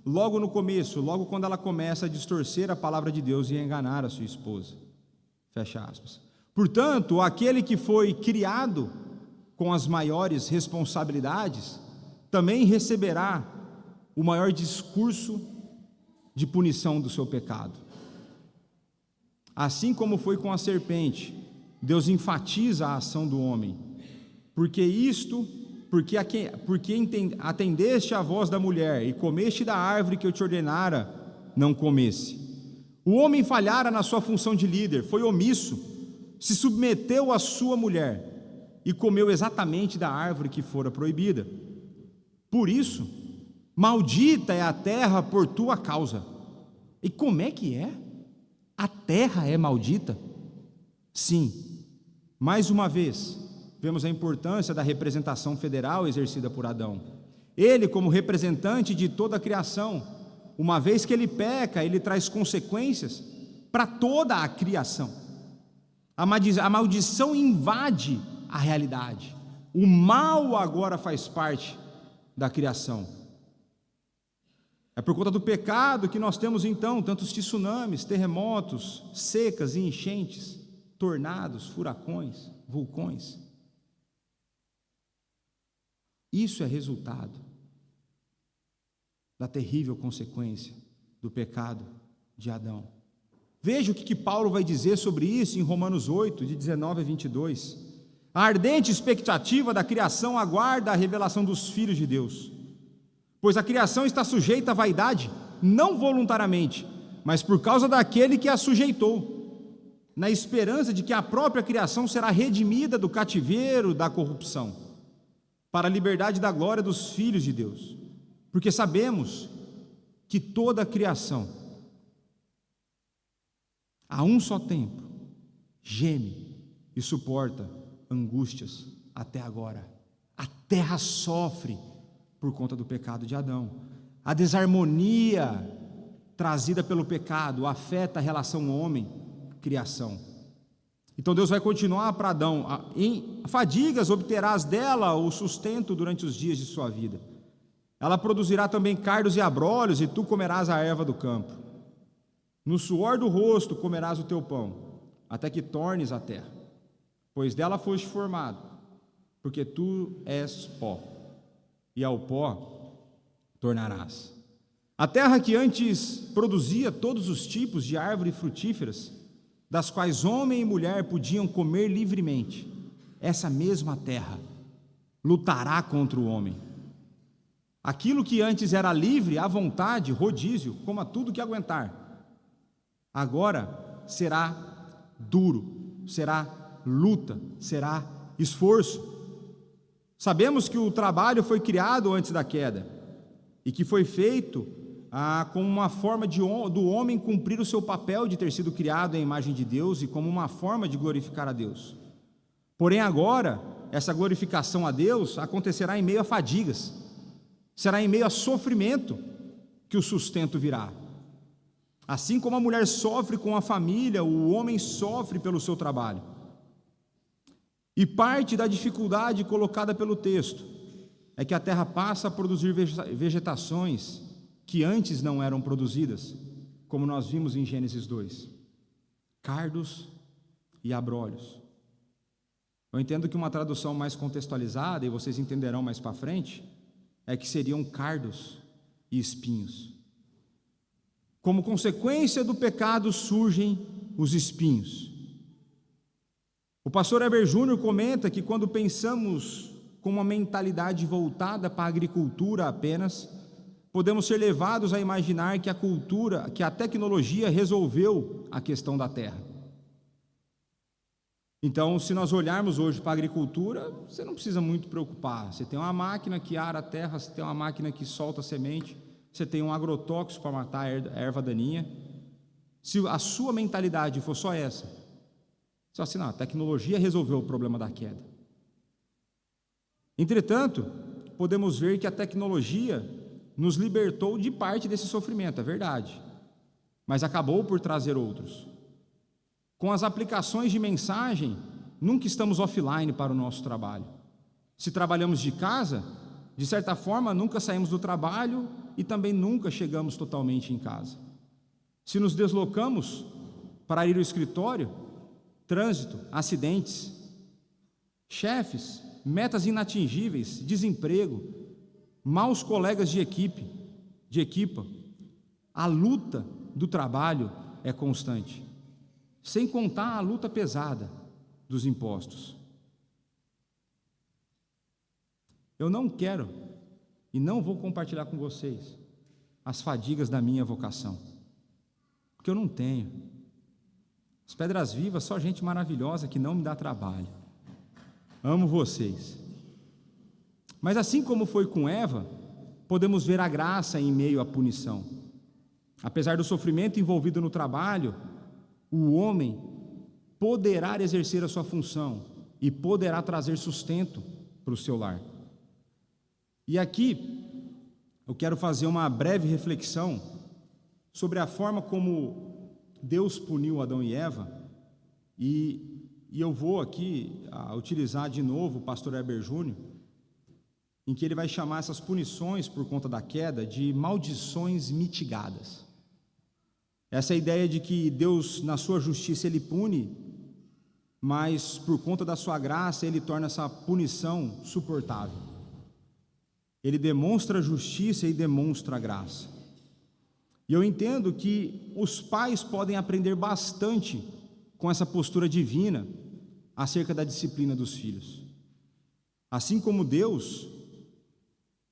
logo no começo, logo quando ela começa a distorcer a palavra de Deus e a enganar a sua esposa. Fecha aspas. Portanto, aquele que foi criado com as maiores responsabilidades, também receberá o maior discurso de punição do seu pecado. Assim como foi com a serpente, Deus enfatiza a ação do homem, porque atendeste à voz da mulher e comeste da árvore que eu te ordenara, não comesse. O homem falhara na sua função de líder, foi omisso, se submeteu à sua mulher e comeu exatamente da árvore que fora proibida. Por isso, maldita é a terra por tua causa. E como é que é? A terra é maldita? Sim, mais uma vez, vemos a importância da representação federal exercida por Adão. Ele, como representante de toda a criação, uma vez que ele peca, ele traz consequências para toda a criação. A maldição invade a realidade. O mal agora faz parte da criação. É por conta do pecado que nós temos então tantos tsunamis, terremotos, secas e enchentes, tornados, furacões, vulcões. Isso é resultado da terrível consequência do pecado de Adão. Veja o que Paulo vai dizer sobre isso em Romanos 8, de 19 a 22. A ardente expectativa da criação aguarda a revelação dos filhos de Deus, pois a criação está sujeita à vaidade, não voluntariamente, mas por causa daquele que a sujeitou, na esperança de que a própria criação será redimida do cativeiro da corrupção, para a liberdade da glória dos filhos de Deus. Porque sabemos que toda a criação, a um só tempo, geme e suporta angústias até agora. A terra sofre por conta do pecado de Adão. A desarmonia trazida pelo pecado afeta a relação homem-criação. Então Deus vai continuar para Adão: em fadigas obterás dela o sustento durante os dias de sua vida. Ela produzirá também cardos e abrolhos, e tu comerás a erva do campo. No suor do rosto comerás o teu pão, até que tornes a terra, pois dela foste formado, porque tu és pó, e ao pó tornarás. A terra que antes produzia todos os tipos de árvores frutíferas, das quais homem e mulher podiam comer livremente, essa mesma terra lutará contra o homem. Aquilo que antes era livre, à vontade, rodízio, coma tudo que aguentar, agora será duro, será luta, será esforço. Sabemos que o trabalho foi criado antes da queda e que foi feito como uma forma do homem cumprir o seu papel de ter sido criado à imagem de Deus e como uma forma de glorificar a Deus. Porém agora, essa glorificação a Deus acontecerá em meio a fadigas, será em meio a sofrimento que o sustento virá. Assim como a mulher sofre com a família, o homem sofre pelo seu trabalho. E parte da dificuldade colocada pelo texto é que a terra passa a produzir vegetações que antes não eram produzidas, como nós vimos em Gênesis 2, cardos e abrolhos. Eu entendo que uma tradução mais contextualizada, e vocês entenderão mais para frente, é que seriam cardos e espinhos. Como consequência do pecado surgem os espinhos. O pastor Heber Júnior comenta que quando pensamos com uma mentalidade voltada para a agricultura apenas, podemos ser levados a imaginar que a tecnologia resolveu a questão da terra. Então, se nós olharmos hoje para a agricultura, você não precisa muito preocupar. Você tem uma máquina que ara a terra, você tem uma máquina que solta a semente, você tem um agrotóxico para matar a erva daninha. Se a sua mentalidade for só essa, só assim, não, a tecnologia resolveu o problema da queda. Entretanto, podemos ver que a tecnologia nos libertou de parte desse sofrimento, é verdade, mas acabou por trazer outros. Com as aplicações de mensagem, nunca estamos offline para o nosso trabalho. Se trabalhamos de casa, de certa forma, nunca saímos do trabalho e também nunca chegamos totalmente em casa. Se nos deslocamos para ir ao escritório, trânsito, acidentes, chefes, metas inatingíveis, desemprego, maus colegas de equipa, a luta do trabalho é constante. Sem contar a luta pesada dos impostos. Eu não quero e não vou compartilhar com vocês as fadigas da minha vocação, porque eu não tenho. As Pedras Vivas, só gente maravilhosa que não me dá trabalho. Amo vocês. Mas assim como foi com Eva, podemos ver a graça em meio à punição. Apesar do sofrimento envolvido no trabalho, o homem poderá exercer a sua função e poderá trazer sustento para o seu lar. E aqui eu quero fazer uma breve reflexão sobre a forma como Deus puniu Adão e Eva, e eu vou aqui utilizar de novo o pastor Heber Júnior, em que ele vai chamar essas punições por conta da queda de maldições mitigadas. Essa ideia de que Deus, na sua justiça, Ele pune, mas por conta da sua graça, Ele torna essa punição suportável. Ele demonstra justiça e demonstra graça. E eu entendo que os pais podem aprender bastante com essa postura divina acerca da disciplina dos filhos. Assim como Deus,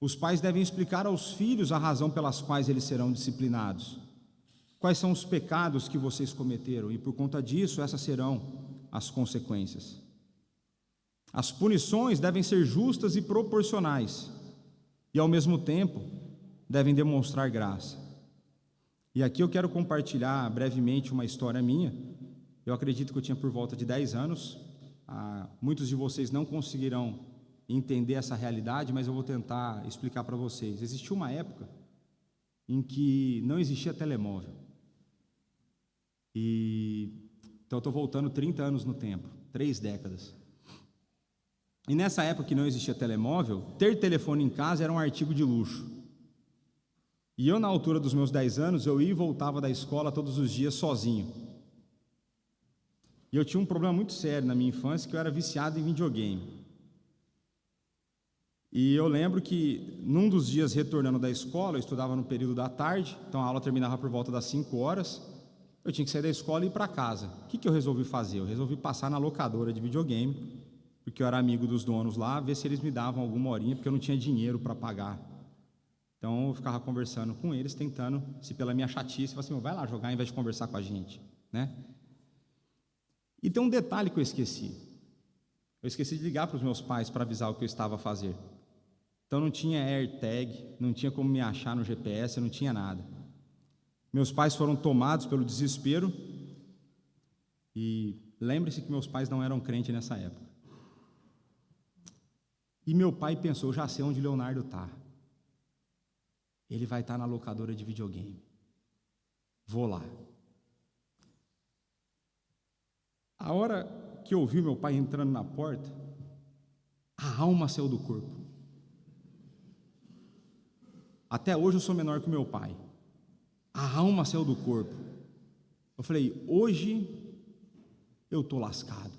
os pais devem explicar aos filhos a razão pelas quais eles serão disciplinados. Quais são os pecados que vocês cometeram? E por conta disso, essas serão as consequências. As punições devem ser justas e proporcionais, e ao mesmo tempo, devem demonstrar graça. E aqui eu quero compartilhar brevemente uma história minha. Eu acredito que eu tinha por volta de 10 anos. Muitos de vocês não conseguirão entender essa realidade, mas eu vou tentar explicar para vocês. Existia uma época em que não existia telemóvel. Então eu estou voltando 30 anos no tempo, 3 décadas. E nessa época que não existia telemóvel, ter telefone em casa era um artigo de luxo. E eu, na altura dos meus 10 anos, eu ia e voltava da escola todos os dias sozinho. E eu tinha um problema muito sério na minha infância, que eu era viciado em videogame. E eu lembro que, num dos dias retornando da escola, eu estudava no período da tarde, então a aula terminava por volta das 5 horas, eu tinha que sair da escola e ir para casa. O que eu resolvi fazer? Eu resolvi passar na locadora de videogame, porque eu era amigo dos donos lá, ver se eles me davam alguma horinha, porque eu não tinha dinheiro para pagar. Então eu ficava conversando com eles, tentando, se pela minha chatice, assim, vai lá jogar ao invés de conversar com a gente, né? E tem um detalhe que eu esqueci. Eu esqueci de ligar para os meus pais para avisar o que eu estava a fazer. Então não tinha AirTag, não tinha como me achar no GPS, não tinha nada. Meus pais foram tomados pelo desespero, e lembre-se que meus pais não eram crentes nessa época. E meu pai pensou: já sei onde o Leonardo está. Ele vai estar na locadora de videogame. Vou lá. A hora que eu ouvi meu pai entrando na porta, a alma saiu do corpo. Até hoje eu sou menor que o meu pai. A alma saiu do corpo. Eu falei: hoje eu estou lascado.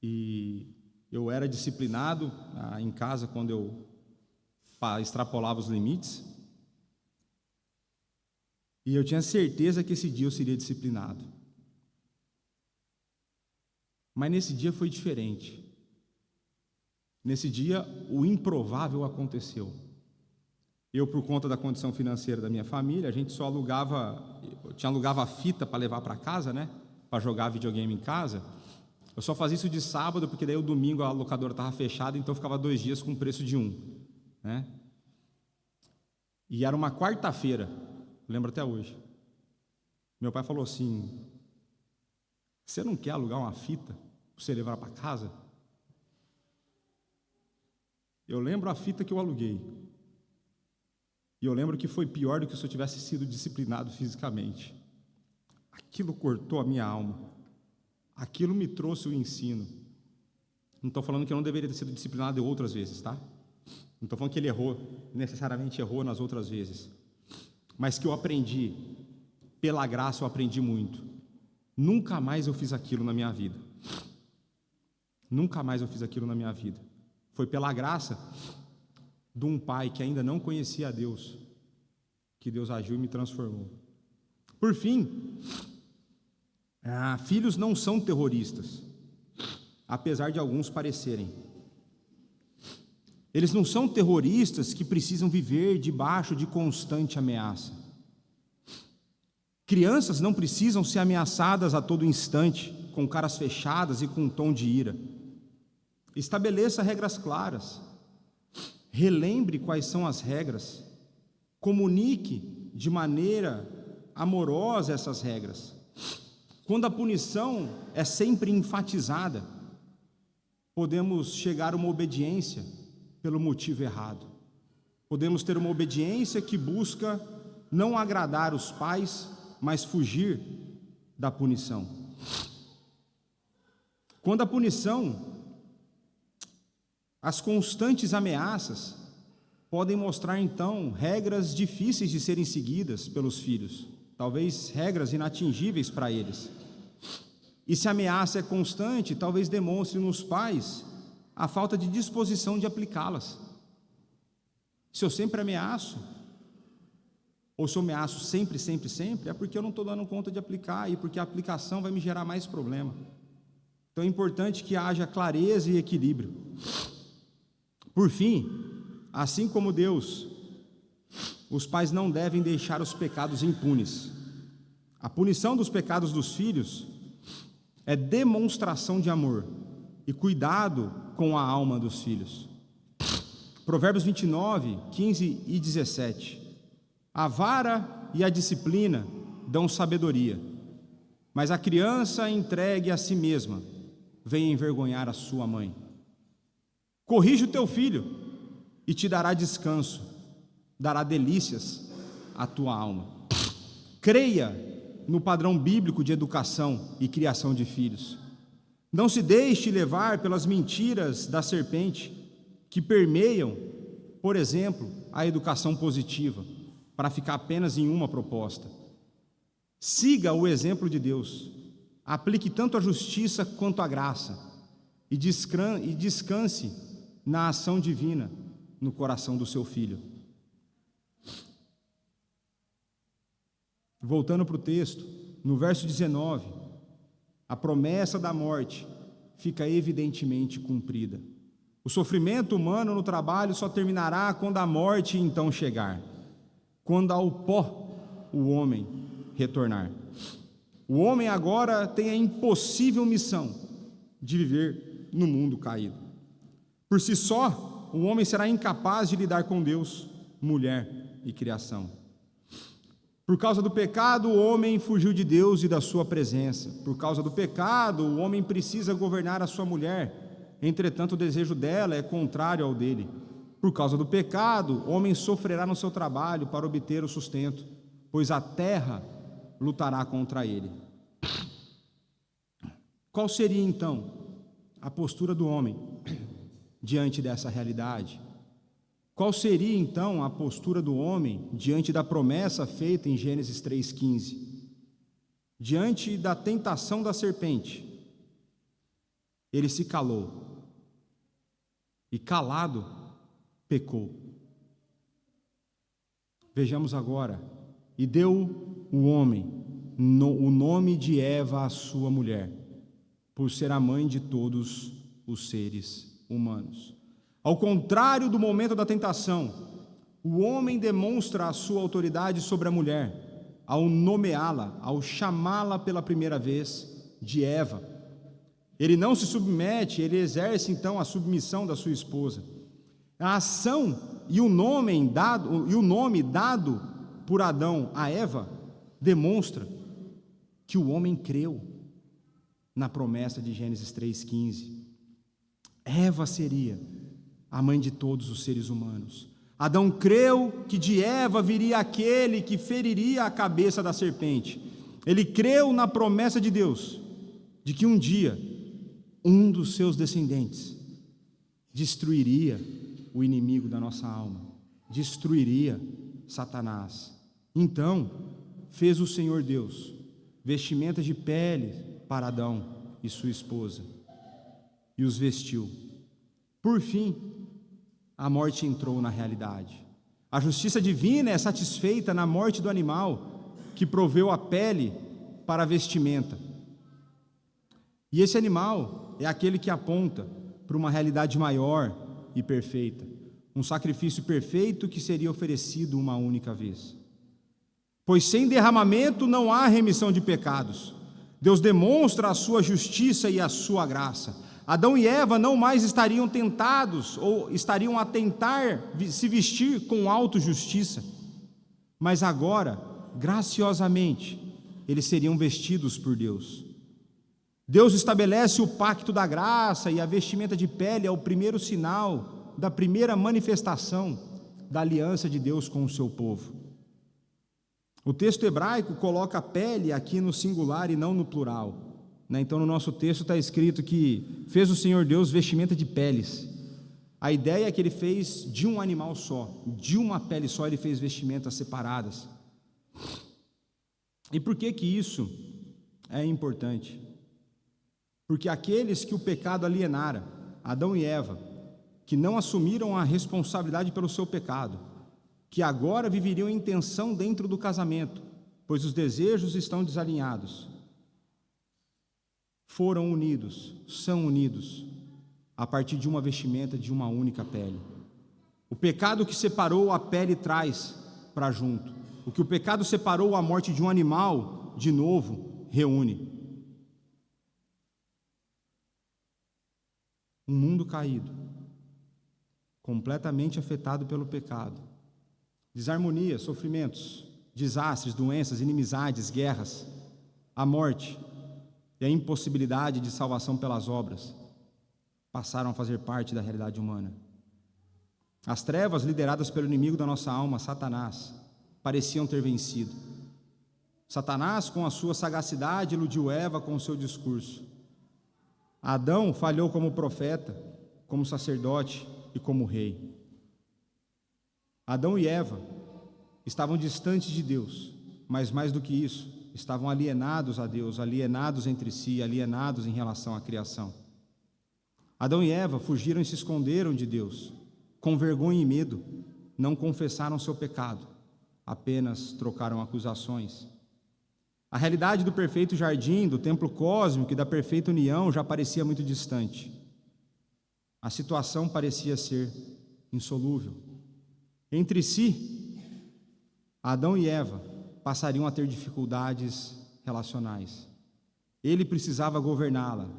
E eu era disciplinado em casa quando eu extrapolava os limites. E eu tinha certeza que esse dia eu seria disciplinado. Mas nesse dia foi diferente. Nesse dia o improvável aconteceu. Eu, por conta da condição financeira da minha família, a gente só alugava fita para levar para casa, né? Para jogar videogame em casa. Eu só fazia isso de sábado, porque daí o domingo a locadora estava fechada, então eu ficava 2 dias com o preço de um, né? E era uma quarta-feira, lembro até hoje. Meu pai falou assim: você não quer alugar uma fita para você levar para casa? Eu lembro a fita que eu aluguei. E eu lembro que foi pior do que se eu tivesse sido disciplinado fisicamente. Aquilo cortou a minha alma. Aquilo me trouxe o ensino. Não estou falando que eu não deveria ter sido disciplinado outras vezes, tá? Não estou falando que ele errou, necessariamente errou nas outras vezes. Mas que eu aprendi, pela graça eu aprendi muito. Nunca mais eu fiz aquilo na minha vida. Nunca mais eu fiz aquilo na minha vida. Foi pela graça de um pai que ainda não conhecia a Deus, que Deus agiu e me transformou. Por fim, filhos não são terroristas, apesar de alguns parecerem. Eles não são terroristas que precisam viver debaixo de constante ameaça. Crianças não precisam ser ameaçadas a todo instante, com caras fechadas e com um tom de ira. Estabeleça regras claras. Relembre quais são as regras. Comunique de maneira amorosa essas regras. Quando a punição é sempre enfatizada, podemos chegar a uma obediência pelo motivo errado. Podemos ter uma obediência que busca não agradar os pais, mas fugir da punição. Quando a punição, as constantes ameaças podem mostrar então regras difíceis de serem seguidas pelos filhos, talvez regras inatingíveis para eles. E se a ameaça é constante, talvez demonstre nos pais a falta de disposição de aplicá-las. Se eu sempre ameaço, ou se eu ameaço sempre, é porque eu não estou dando conta de aplicar, e porque a aplicação vai me gerar mais problema. Então é importante que haja clareza e equilíbrio. Por fim, assim como Deus, os pais não devem deixar os pecados impunes. A punição dos pecados dos filhos é demonstração de amor e cuidado com a alma dos filhos. Provérbios 29, 15 e 17. A vara e a disciplina dão sabedoria, mas a criança entregue a si mesma vem envergonhar a sua mãe. Corrige o teu filho e te dará descanso, dará delícias à tua alma. Creia no padrão bíblico de educação e criação de filhos. Não se deixe levar pelas mentiras da serpente que permeiam, por exemplo, a educação positiva, para ficar apenas em uma proposta. Siga o exemplo de Deus, aplique tanto a justiça quanto a graça e descanse na ação divina no coração do seu filho. Voltando para o texto, no verso 19, a promessa da morte fica evidentemente cumprida. O sofrimento humano no trabalho só terminará quando a morte então chegar, quando ao pó o homem retornar. O homem agora tem a impossível missão de viver no mundo caído. Por si só, o homem será incapaz de lidar com Deus, mulher e criação. Por causa do pecado, o homem fugiu de Deus e da sua presença. Por causa do pecado, o homem precisa governar a sua mulher Entretanto, o desejo dela é contrário ao dele. Por causa do pecado, o homem sofrerá no seu trabalho para obter o sustento, pois a terra lutará contra ele. Qual seria então a postura do homem diante dessa realidade? Qual seria então a postura do homem diante da promessa feita em Gênesis 3,15? Diante da tentação da serpente, ele se calou e, calado, pecou. Vejamos agora: e deu o homem o nome de Eva à sua mulher, por ser a mãe de todos os seres humanos. Ao contrário do momento da tentação, o homem demonstra a sua autoridade sobre a mulher, ao nomeá-la, ao chamá-la pela primeira vez de Eva. Ele não se submete, ele exerce então a submissão da sua esposa. A ação e o nome dado por Adão a Eva demonstra que o homem creu na promessa de Gênesis 3,15. Eva seria a mãe de todos os seres humanos. Adão creu que de Eva viria aquele que feriria a cabeça da serpente. Ele creu na promessa de Deus, de que um dia, um dos seus descendentes destruiria o inimigo da nossa alma, destruiria Satanás. Então, fez o Senhor Deus vestimentas de pele para Adão e sua esposa, e os vestiu. Por fim, a morte entrou na realidade. A justiça divina é satisfeita na morte do animal que proveu a pele para a vestimenta. E esse animal é aquele que aponta para uma realidade maior e perfeita, um sacrifício perfeito que seria oferecido uma única vez. Pois sem derramamento não há remissão de pecados. Deus demonstra a sua justiça e a sua graça. Adão e Eva não mais estariam tentados ou estariam a tentar se vestir com autojustiça, mas agora, graciosamente, eles seriam vestidos por Deus. Deus estabelece o pacto da graça, e a vestimenta de pele é o primeiro sinal da primeira manifestação da aliança de Deus com o seu povo. O texto hebraico coloca a pele aqui no singular e não no plural. Então no nosso texto está escrito que fez o Senhor Deus vestimenta de peles. A ideia é que ele fez de um animal só, de uma pele só, ele fez vestimentas separadas. E por que isso é importante? Porque aqueles que o pecado alienara, Adão e Eva, que não assumiram a responsabilidade pelo seu pecado, que agora viveriam em tensão dentro do casamento, pois os desejos estão desalinhados, foram unidos, são unidos, a partir de uma vestimenta de uma única pele. O pecado que separou a pele traz para junto. O que o pecado separou a morte de um animal, de novo, reúne. Um mundo caído, completamente afetado pelo pecado. Desarmonia, sofrimentos, desastres, doenças, inimizades, guerras, a morte e a impossibilidade de salvação pelas obras passaram a fazer parte da realidade humana. As trevas, lideradas pelo inimigo da nossa alma, Satanás, pareciam ter vencido. Satanás, com a sua sagacidade, iludiu Eva com o seu discurso. Adão falhou como profeta, como sacerdote e como rei. Adão e Eva estavam distantes de Deus, mas mais do que isso, estavam alienados a Deus, alienados entre si, alienados em relação à criação. Adão e Eva fugiram e se esconderam de Deus, com vergonha e medo, não confessaram seu pecado, apenas trocaram acusações. A realidade do perfeito jardim, do templo cósmico e da perfeita união já parecia muito distante. A situação parecia ser insolúvel. Entre si, Adão e Eva passariam a ter dificuldades relacionais. Ele precisava governá-la,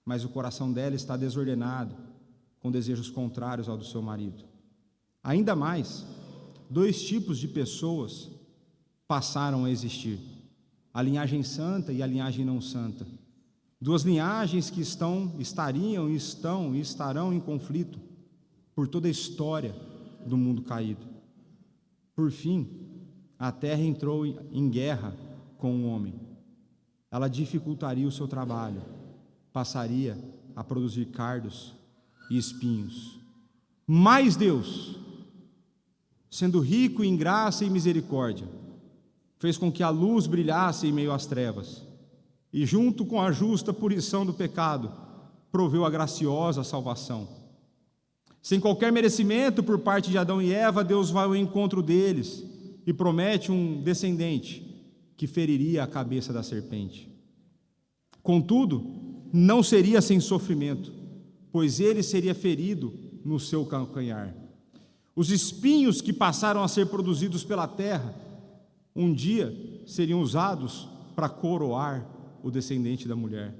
mas o coração dela está desordenado, com desejos contrários ao do seu marido. Ainda mais, dois tipos de pessoas passaram a existir: a linhagem santa e a linhagem não santa. duas linhagens que estariam e estão e estarão em conflito por toda a história do mundo caído. Por fim, a terra entrou em guerra com o homem. Ela dificultaria o seu trabalho, passaria a produzir cardos e espinhos. Mas Deus, sendo rico em graça e misericórdia, fez com que a luz brilhasse em meio às trevas, e junto com a justa punição do pecado, proveu a graciosa salvação. Sem qualquer merecimento por parte de Adão e Eva, Deus vai ao encontro deles e promete um descendente que feriria a cabeça da serpente. Contudo, não seria sem sofrimento, pois ele seria ferido no seu calcanhar. Os espinhos que passaram a ser produzidos pela terra, um dia seriam usados para coroar o descendente da mulher.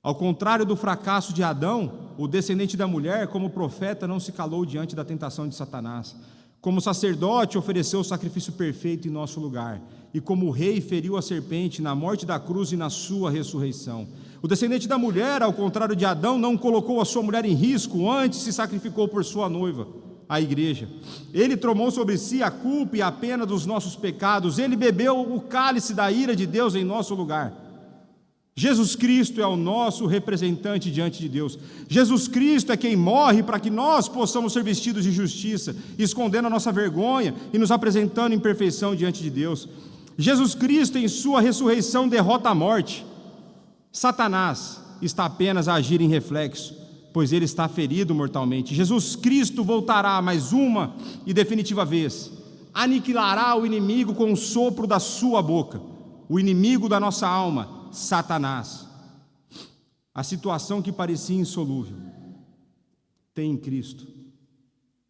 Ao contrário do fracasso de Adão, o descendente da mulher, como profeta, não se calou diante da tentação de Satanás. Como sacerdote, ofereceu o sacrifício perfeito em nosso lugar. E como rei, feriu a serpente na morte da cruz e na sua ressurreição. O descendente da mulher, ao contrário de Adão, não colocou a sua mulher em risco, antes se sacrificou por sua noiva, a igreja. Ele tomou sobre si a culpa e a pena dos nossos pecados. Ele bebeu o cálice da ira de Deus em nosso lugar. Jesus Cristo é o nosso representante diante de Deus. Jesus Cristo é quem morre para que nós possamos ser vestidos de justiça, escondendo a nossa vergonha e nos apresentando em perfeição diante de Deus. Jesus Cristo, em sua ressurreição, derrota a morte. Satanás está apenas a agir em reflexo, pois ele está ferido mortalmente. Jesus Cristo voltará mais uma e definitiva vez, aniquilará o inimigo com o sopro da sua boca, o inimigo da nossa alma, Satanás. A situação que parecia insolúvel tem em Cristo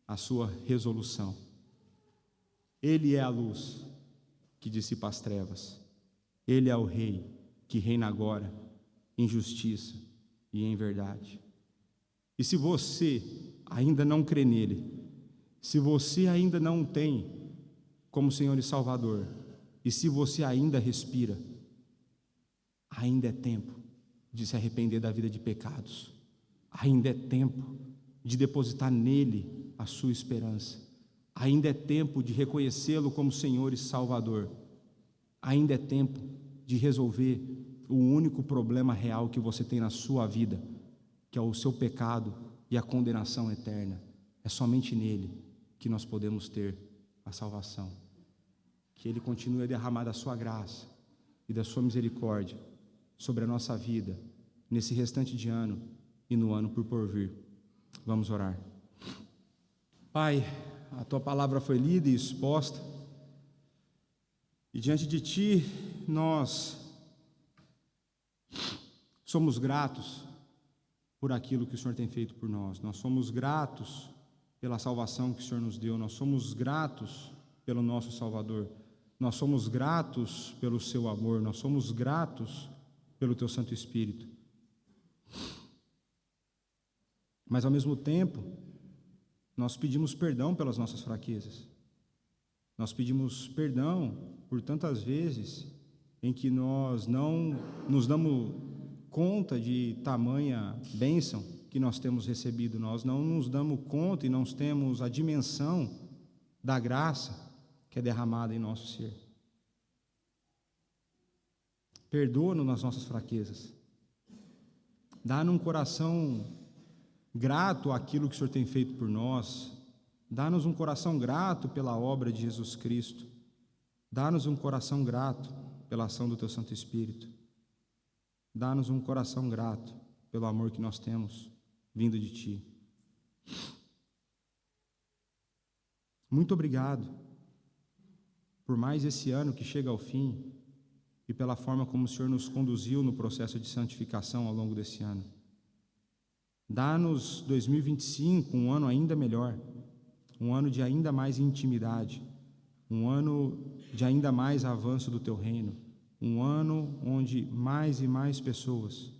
a sua resolução. Ele é a luz que dissipa as trevas. Ele é o Rei que reina agora em justiça e em verdade. E se você ainda não crê nele, se você ainda não o tem como Senhor e Salvador, e se você ainda respira, ainda é tempo de se arrepender da vida de pecados. Ainda é tempo de depositar nele a sua esperança. Ainda é tempo de reconhecê-lo como Senhor e Salvador. Ainda é tempo de resolver o único problema real que você tem na sua vida, que é o seu pecado e a condenação eterna. É somente nele que nós podemos ter a salvação. Que ele continue a derramar da sua graça e da sua misericórdia sobre a nossa vida, nesse restante de ano e no ano por vir. Vamos orar. Pai, a Tua palavra foi lida e exposta, e diante de Ti, nós somos gratos por aquilo que o Senhor tem feito por nós. Nós somos gratos pela salvação que o Senhor nos deu. Nós somos gratos pelo nosso Salvador. Nós somos gratos pelo Seu amor. Nós somos gratos pelo Teu Santo Espírito. Mas ao mesmo tempo, nós pedimos perdão pelas nossas fraquezas. Nós pedimos perdão por tantas vezes em que nós não nos damos conta de tamanha bênção que nós temos recebido. Nós não nos damos conta e não temos a dimensão da graça que é derramada em nosso ser. Perdoa-nos nas nossas fraquezas. Dá-nos um coração grato àquilo que o Senhor tem feito por nós. Dá-nos um coração grato pela obra de Jesus Cristo. Dá-nos um coração grato pela ação do Teu Santo Espírito. Dá-nos um coração grato pelo amor que nós temos vindo de Ti. Muito obrigado por mais esse ano que chega ao fim e pela forma como o Senhor nos conduziu no processo de santificação ao longo desse ano. Dá-nos 2025 um ano ainda melhor, um ano de ainda mais intimidade, um ano de ainda mais avanço do Teu reino, um ano onde mais e mais pessoas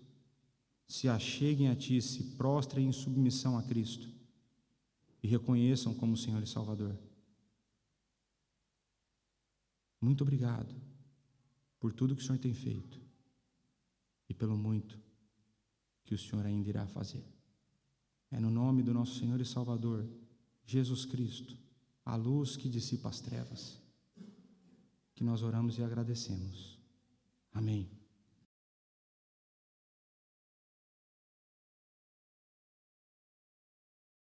se acheguem a Ti, se prostrem em submissão a Cristo e reconheçam como Senhor e Salvador. Muito obrigado por tudo que o Senhor tem feito e pelo muito que o Senhor ainda irá fazer. É no nome do nosso Senhor e Salvador, Jesus Cristo, a luz que dissipa as trevas, que nós oramos e agradecemos. Amém.